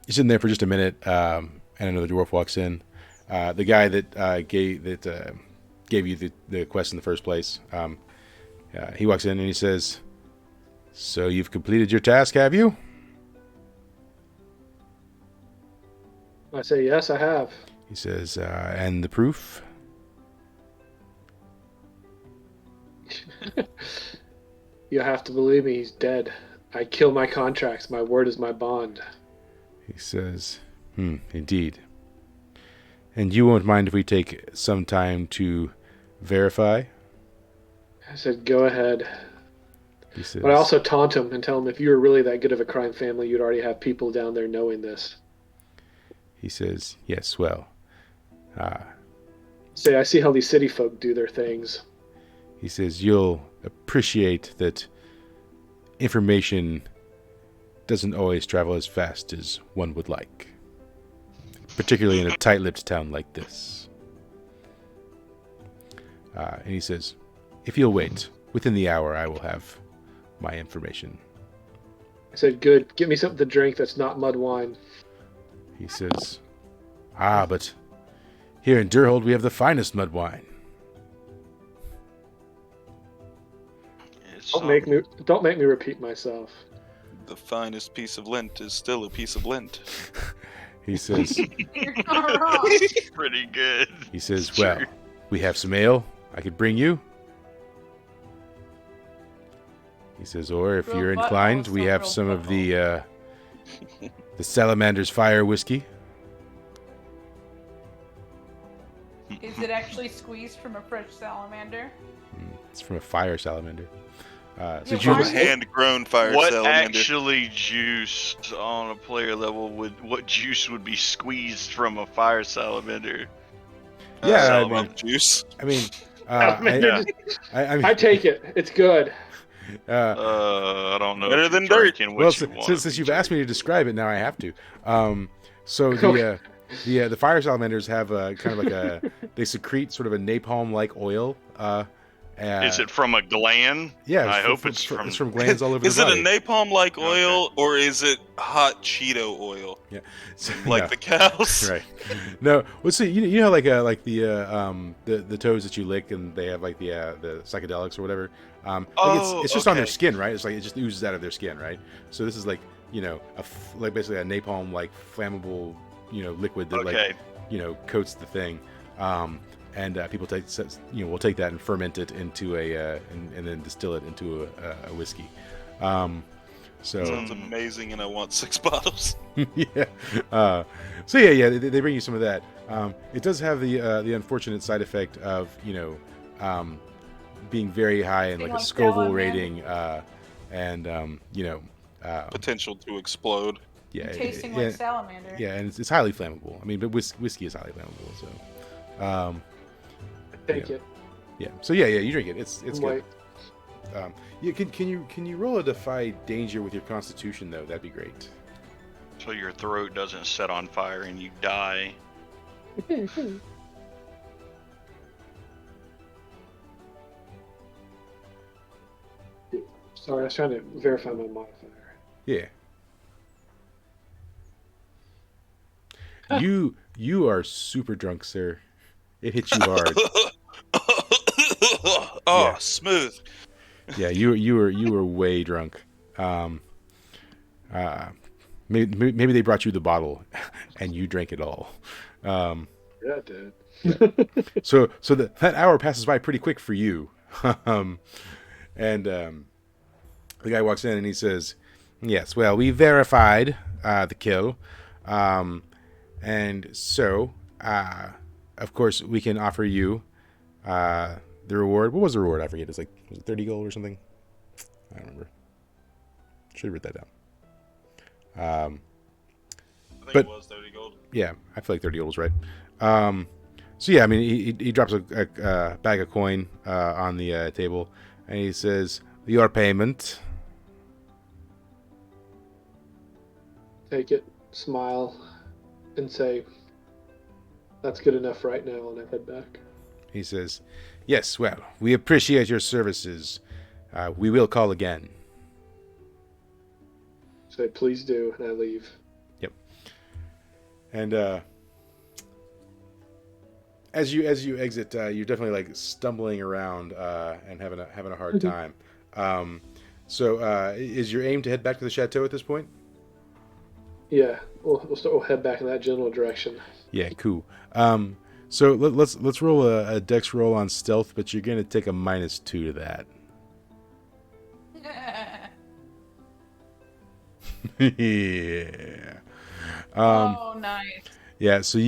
sitting there for just a minute, and another dwarf walks in. The guy that gave you the quest in the first place. He walks in and he says, "So you've completed your task, have you?" I say, yes, I have. He says, "And the proof?" You have to believe me, he's dead. I kill my contracts. My word is my bond. He says, indeed. And you won't mind if we take some time to verify? I said, go ahead. He says, But I also taunt him and tell him if you were really that good of a crime family, you'd already have people down there knowing this. He says, yes, well. Say, I see how these city folk do their things. He says, you'll appreciate that information doesn't always travel as fast as one would like. Particularly in a tight-lipped town like this. And he says, if you'll wait, within the hour I will have my information. I said, good. Get me something to drink that's not mud wine. He says, but here in Durhold we have the finest mud wine. Don't make me repeat myself. The finest piece of lint is still a piece of lint. He says, You're not wrong. Pretty good. he says, It's well, true. we have some ale I could bring you. He says, or if Real you're butthole, inclined, we so have real some of the Salamander's Fire whiskey. Is it actually squeezed from a fresh salamander? It's from a fire salamander. Yeah, So why- From a hand-grown fire What salamander. actually juice on a player level what juice would be squeezed from a fire salamander? Yeah, I salamander mean- juice. I mean, Yeah. I take it. It's good. I don't know. Better if than you're dirt. drinking well, what you want since you've asked me to describe it, now I have to. So the fire salamanders have kind of like they secrete sort of a napalm-like oil. Is it from a gland? Yeah, I hope it's it's from glands all over Is the it body. a napalm-like oil, or is it hot Cheeto oil, So, like no. the cows? Right. No. Well, see, you know, like the toads that you lick, and they have the psychedelics or whatever. It's just on their okay. skin, right? It just oozes out of their skin, right? So this is basically a napalm flammable liquid that coats the thing. And people will take that and ferment it into and then distill it into a whiskey. Sounds amazing, and I want 6 bottles. yeah. They bring you some of that. It does have the unfortunate side effect of being very high in Being like a like Scoville Salamander. rating and Potential to explode. yeah, Tasting yeah, like salamander. yeah, and it's highly flammable. I mean, but whiskey is highly flammable, so Take Yeah. it. yeah. So yeah, you drink it. It's I'm good. Can you roll a defy danger with your constitution though? That'd be great. So your throat doesn't set on fire and you die. Sorry, I was trying to verify my modifier. Yeah. You are super drunk, sir. It hits you hard. Oh, Yeah. smooth. Yeah, you were way drunk. Maybe they brought you the bottle, and you drank it all. Yeah, it did. So that hour passes by pretty quick for you. The guy walks in and he says, "Yes, well, we verified the kill, and so of course we can offer you the reward. What was the reward? I forget. It's like, was it 30 gold or something? I don't remember. Should have written that down. I think But- it was 30 gold. Yeah, I feel like 30 gold was right. So yeah, I mean, he drops a bag of coin on the table, and he says, "Your payment." Take it, smile, and say, "That's good enough right now," and I head back. He says, "Yes, well, we appreciate your services. We will call again." Say, "Please do," and I leave. And as you exit, you're definitely like stumbling around and having a hard time. So is your aim to head back to the chateau at this point? Yeah, we'll head back in that general direction. Yeah, cool. So let's roll a dex roll on stealth, but you're gonna take a -2 to that. Yeah. Oh, nice. Yeah. So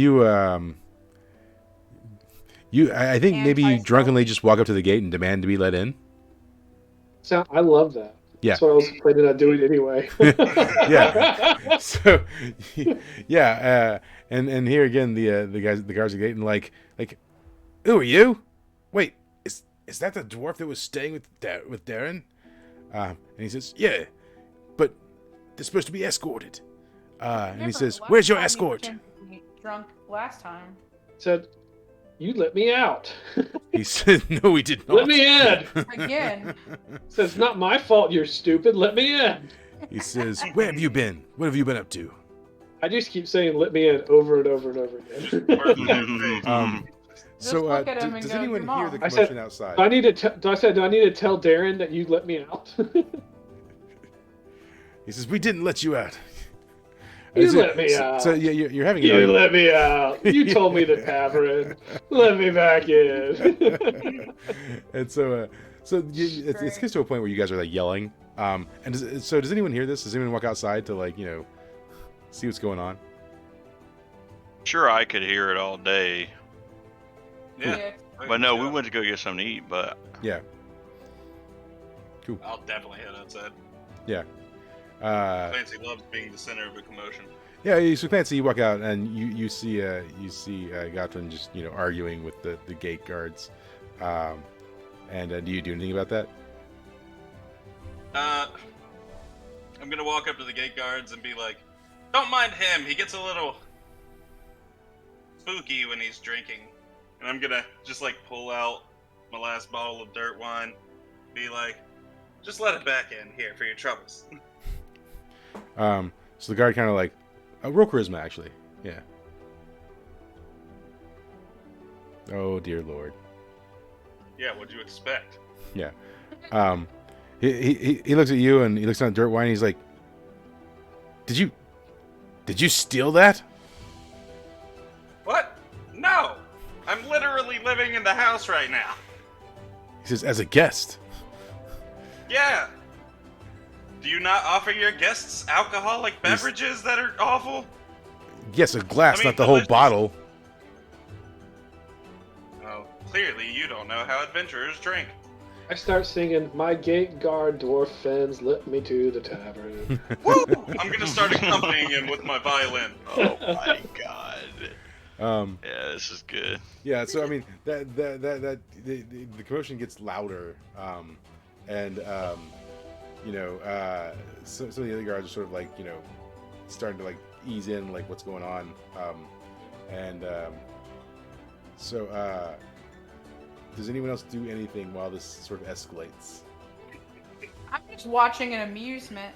I think maybe you Anti-stealth. drunkenly just walk up to the gate and demand to be let in. So I love that. Yeah. That's why I was planning on doing it anyway. Yeah. So yeah, and here again the guards at the gate and like who are you? Wait, is that the dwarf that was staying with Darren? And he says, "Yeah, but they're supposed to be escorted." And he says, Last "Where's your time you escort?" pretended to be drunk last time. Said, "You let me out." He said, "No, we did not." Let me in. Again. Says, "It's not my fault. You're stupid. Let me in." He says, "Where have you been? What have you been up to?" I just keep saying "let me in" over and over and over again. Just So, look at him and does go, anyone "Your hear mom." the I said- commotion outside? do I need to tell Darren that you let me out? He says, "We didn't let you out." You So- let me so- out. So yeah, you're having an You argument. let me out. You told me the tavern. Let me back in. And so it gets to a point where you guys are like yelling. And does anyone hear this? Does anyone walk outside to like see what's going on? Sure, I could hear it all day. Yeah. But no, we went to go get something to eat, but Yeah. Cool. I'll definitely head outside. Yeah. Clancy loves being the center of a commotion. Yeah. So Clancy, you walk out and you see Gottrin just arguing with the gate guards. And do you do anything about that? I'm gonna walk up to the gate guards and be like, "Don't mind him. He gets a little spooky when he's drinking." And I'm gonna just like pull out my last bottle of dirt wine, be like, "Just let it back in here for your troubles." So the guard kind of like, roll charisma actually. Yeah. Oh dear lord. Yeah, what'd you expect? Yeah. He looks at you and he looks down at dirt wine. And he's like, Did you steal that?" What? No! I'm literally living in the house right now. He says, "As a guest." Yeah. Do you not offer your guests alcoholic beverages that are awful? Yes, a glass, I mean, not the whole delicious. bottle. Oh, clearly you don't know how adventurers drink. I start singing, "My gate guard dwarf friends let me to the tavern." Woo! I'm gonna start accompanying him with my violin. Oh my god. Um, Yeah, this is good. yeah, so I mean the commotion gets louder, and you know, some of the other guards are sort of like, you know, starting to like ease in like what's going on, and so does anyone else do anything while this sort of escalates? I'm just watching in amusement.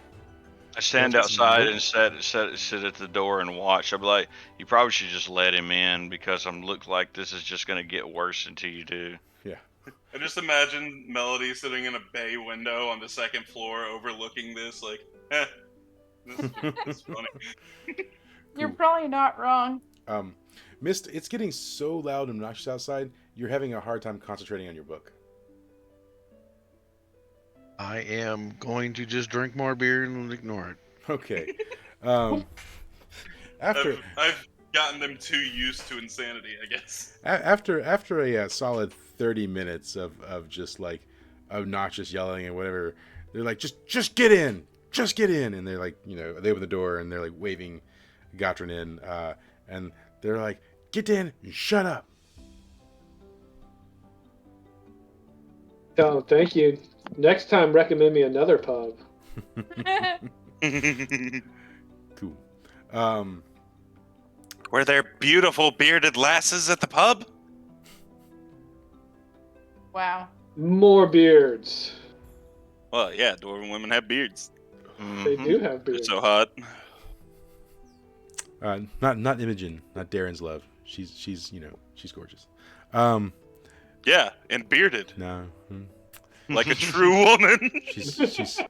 I stand That's outside good. and sit at the door and watch. I'm like, you probably should just let him in because I'm look like this is just gonna get worse until you do. Yeah. I just imagine Melody sitting in a bay window on the second floor overlooking this, like, this is funny. You're Cool. probably not wrong. Mist, it's getting so loud and obnoxious outside, you're having a hard time concentrating on your book. I am going to just drink more beer and ignore it. Okay. After I've gotten them too used to insanity, I guess. after a solid 30 minutes of just like obnoxious yelling and whatever, they're like, just get in, and they're like, you know, they open the door and they're like waving Gotrin in, and they're like, get in and shut up. Oh, thank you. Next time, recommend me another pub. Cool. Were there beautiful bearded lasses at the pub? Wow. More beards. Well, yeah, dwarven women have beards. They do have They're beards. so hot. Not Imogen, not Darren's love. She's you know, she's gorgeous. Yeah, and bearded, No, like a true woman. she's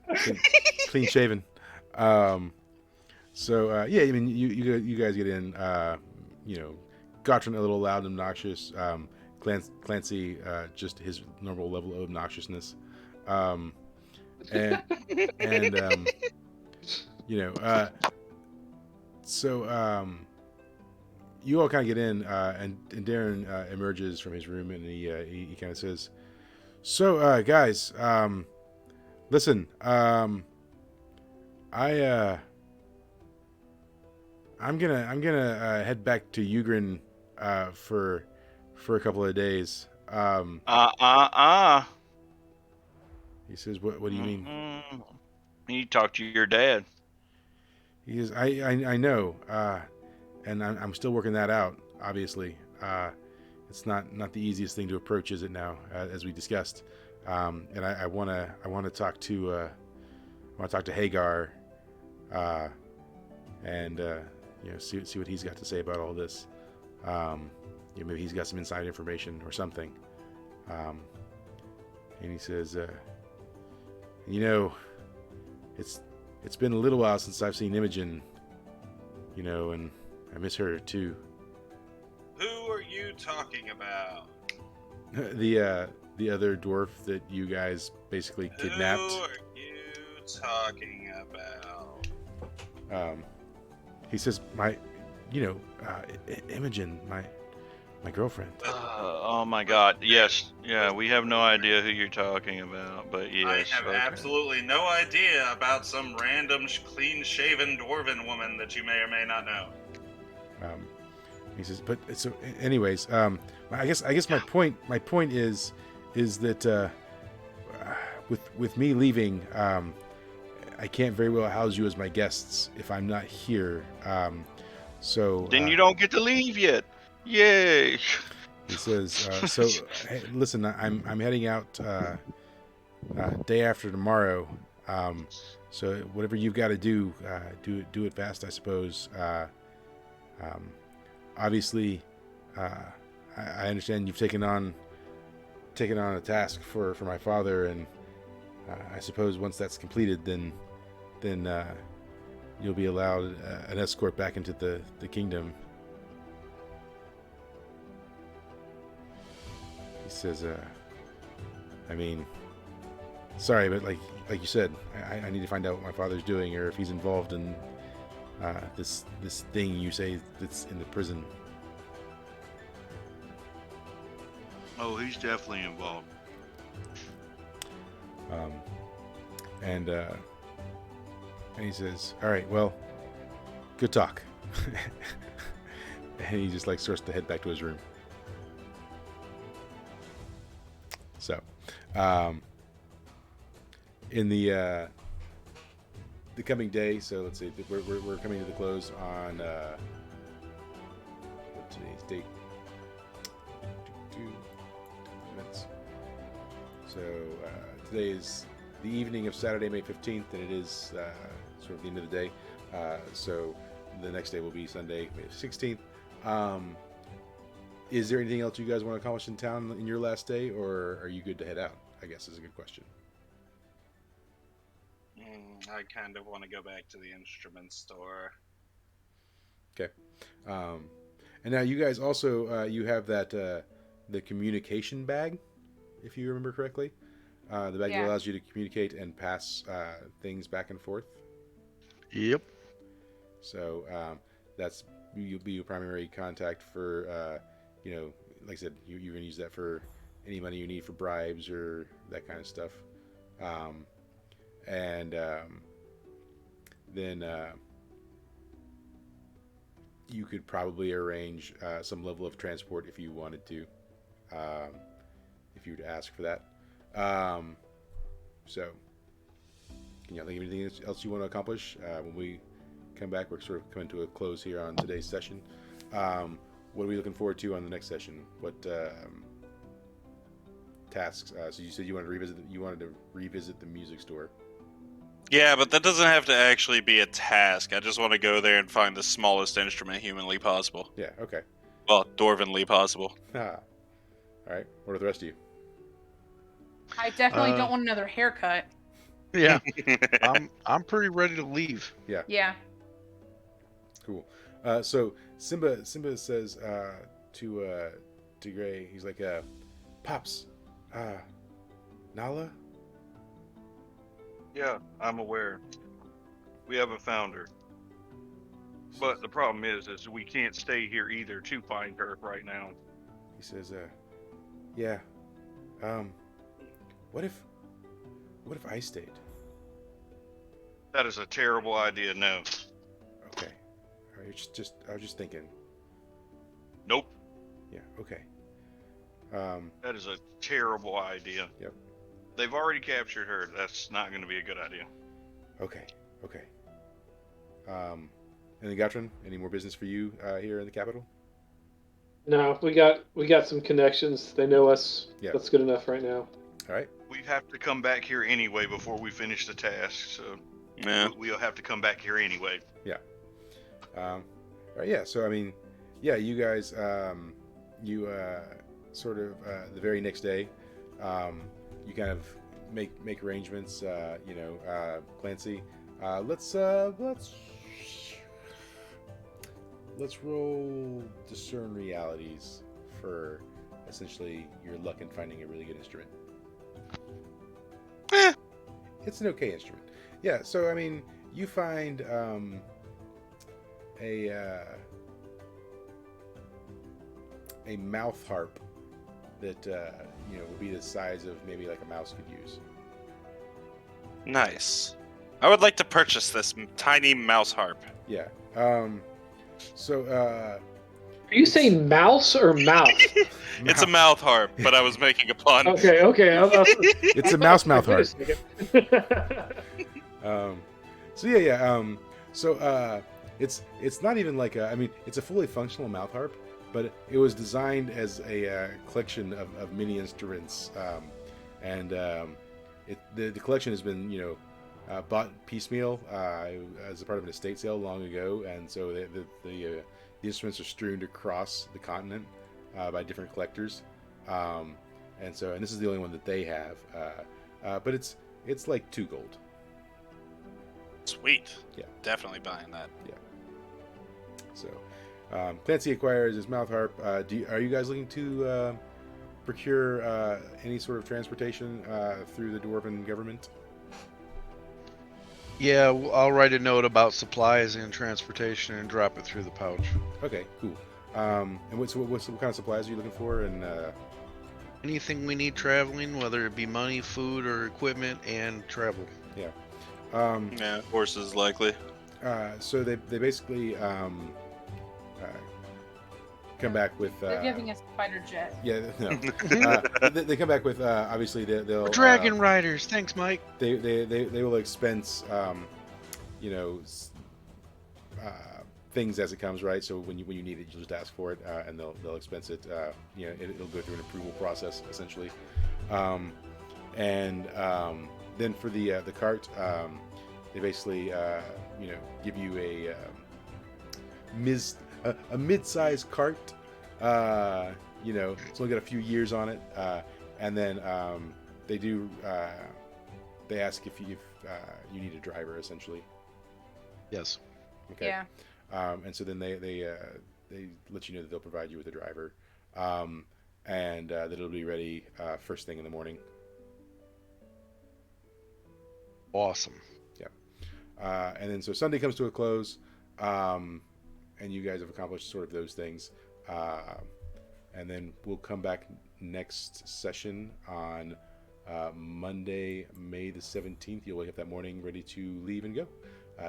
clean shaven. So yeah, I mean, you guys get in. You know, Gotrin a little loud and obnoxious. Clancy just his normal level of obnoxiousness. And you know, so you all kind of get in, and Darren emerges from his room, and he kind of says, "So, guys, listen, I'm gonna head back to Ugrin for a couple of days." He says, "What do you mean?" You need to talk to your dad. He says, I know, and I'm still working that out. Obviously, it's not the easiest thing to approach, is it now? As we discussed, and I want to talk to Hagar, and you know, see what he's got to say about all this. You know, maybe he's got some inside information or something. And he says, you know, it's been a little while since I've seen Imogen, you know, and I miss her too. Who are you talking about? The other dwarf that you guys basically kidnapped. Who are you talking about? He says, Imogen, my girlfriend. Oh my God! Yes, yeah. We have no idea who you're talking about, but yes. I have okay. absolutely no idea about some random clean-shaven dwarven woman that you may or may not know. He says, but so, anyways, I guess my point is that with me leaving, I can't very well house you as my guests if I'm not here. So Then you don't get to leave yet. Yay! He says, so hey, listen, I'm heading out day after tomorrow. So whatever you've got to do it fast, I suppose. Obviously, I understand you've taken on a task for my father, and I suppose once that's completed, then you'll be allowed an escort back into the kingdom. He says, I mean, sorry, but like you said, I need to find out what my father's doing, or if he's involved in this thing you say that's in the prison. Oh, he's definitely involved. And he says, "All right, well, good talk." And he just like starts to head back to his room. So, in the coming day, so let's see, we're coming to the close on what's today's date? 2 minutes. So today is the evening of Saturday, May 15th, and it is sort of the end of the day. So the next day will be Sunday, May 16th. Is there anything else you guys want to accomplish in town in your last day, or are you good to head out? I guess is a good question. I kind of want to go back to the instrument store. Okay. And now you guys also you have that the communication bag, if you remember correctly, the bag that allows you to communicate and pass things back and forth. Yep. So that's you'll be your primary contact for like I said, you're gonna use that for any money you need for bribes or that kind of stuff. Then you could probably arrange some level of transport if you wanted to, if you were to ask for that. So, can you think of anything else you want to accomplish? When we come back, we're sort of coming to a close here on today's session. What are we looking forward to on the next session? What tasks? So you said you wanted to revisit the music store. Yeah, but that doesn't have to actually be a task. I just want to go there and find the smallest instrument humanly possible. Yeah, okay. Well, dwarvenly possible. All right. What are the rest of you? I definitely don't want another haircut. Yeah. I'm pretty ready to leave. Yeah. Cool. So Simba says to Gray, he's like, Pops, Nala? Yeah, I'm aware. We haven't found her. But the problem is we can't stay here either to find her right now. He says, yeah. What if I stayed? That is a terrible idea, no. Okay. All right, I was just thinking. Nope. Yeah, okay. That is a terrible idea. Yep. They've already captured her. That's not going to be a good idea. Okay. And then Gatrin, any more business for you here in the capital? No, we got some connections. They know us. Yeah. That's good enough right now. All right. We have to come back here anyway before we finish the task, so Yeah. we'll have to come back here anyway. All right, yeah. So I mean, yeah, you guys, sort of the very next day, you kind of make arrangements. Clancy, let's roll discern realities for essentially your luck in finding a really good instrument. It's an okay instrument. Yeah. So I mean, you find a mouth harp that would be the size of maybe like a mouse could use. Nice. I would like to purchase this tiny mouse harp. Yeah. Are you saying mouse or mouth? It's a mouth harp, but I was making a pun. Okay. It's a mouse mouth harp. It's not even like it's a fully functional mouth harp, but it was designed as a collection of mini instruments, the collection has been bought piecemeal as a part of an estate sale long ago, and so the instruments are strewn across the continent by different collectors, and this is the only one that they have, but it's like 2 gold. Sweet. Yeah. Definitely buying that. Yeah. So, Clancy acquires his mouth harp. Are you guys looking to procure any sort of transportation through the Dwarven government? Yeah, I'll write a note about supplies and transportation and drop it through the pouch. Okay, cool. And what kind of supplies are you looking for? And anything we need traveling, whether it be money, food, or equipment, and travel. Yeah, horses likely. So they basically come back with. They're giving us a fighter jet. Yeah, no. They come back with obviously they'll We're dragon riders. Thanks, Mike. they will expense you know things as it comes, right? So when you need it, you just ask for it, and they'll expense it. You know, it'll go through an approval process essentially, and then for the cart, they basically you know give you a mid-sized cart. You know, it's only got a few years on it, and then they do they ask if you need a driver essentially. Yes. Okay. Yeah. And so then they let you know that they'll provide you with a driver, and that it'll be ready first thing in the morning. Awesome. And then so Sunday comes to a close, and you guys have accomplished sort of those things, and then we'll come back next session on Monday, May the 17th. You'll wake up that morning ready to leave and go.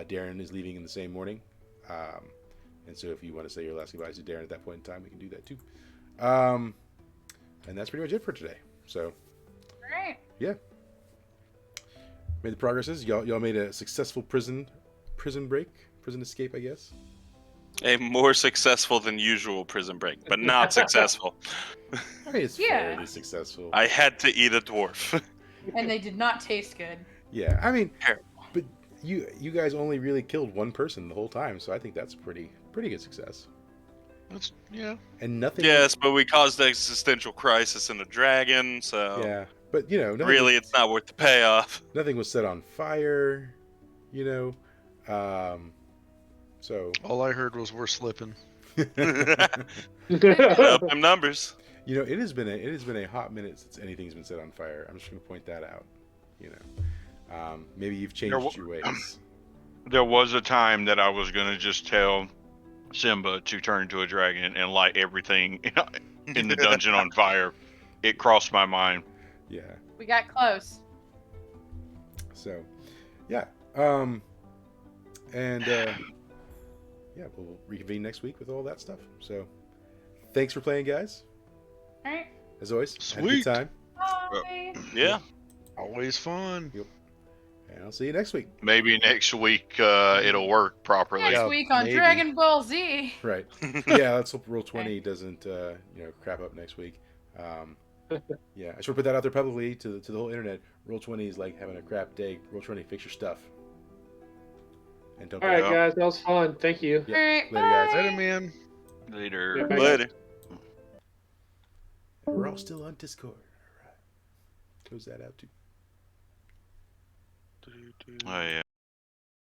Darren is leaving in the same morning. And so if you want to say your last goodbyes to Darren at that point in time, we can do that too. And that's pretty much it for today. So, All right. yeah. Made the progresses. Y'all made a successful prison escape, I guess. A more successful than usual prison break, but not successful. I mean, it's Yeah. fairly successful. I had to eat a dwarf. And they did not taste good. Yeah, I mean, Terrible. but you guys only really killed one person the whole time, so I think that's a pretty good success. That's And nothing. Yes, but we caused an existential crisis in a dragon, so Yeah, but you know, nothing, really, it's not worth the payoff. nothing was set on fire. You know, so all I heard was we're slipping. Put up them numbers. you know, it has been a hot minute since anything's been set on fire. I'm just going to point that out. You know, maybe you've changed your ways. There was a time that I was gonna just tell Simba to turn into a dragon and light everything in the dungeon on fire. It crossed my mind. Yeah. We got close. So, yeah. And yeah, we'll reconvene next week with all that stuff. So, thanks for playing, guys. All right. As always, had a Sweet. good time, Bye. Yeah. Always fun. and I'll see you next week. Maybe next week it'll work properly. Next Yeah, week on maybe. Dragon Ball Z. Right. Yeah, let's hope Roll 20 doesn't you know, crap up next week. Yeah, I should put that out there publicly to the whole internet. Roll 20 is like having a crap day. Roll 20, fix your stuff. And don't. All right, Yeah. guys, that was fun. Thank you. Yeah. All right. Later, guys. bye. Later, man. Later. Yeah, bye. Later. We're all still on Discord. All right. Close that out too. Oh yeah.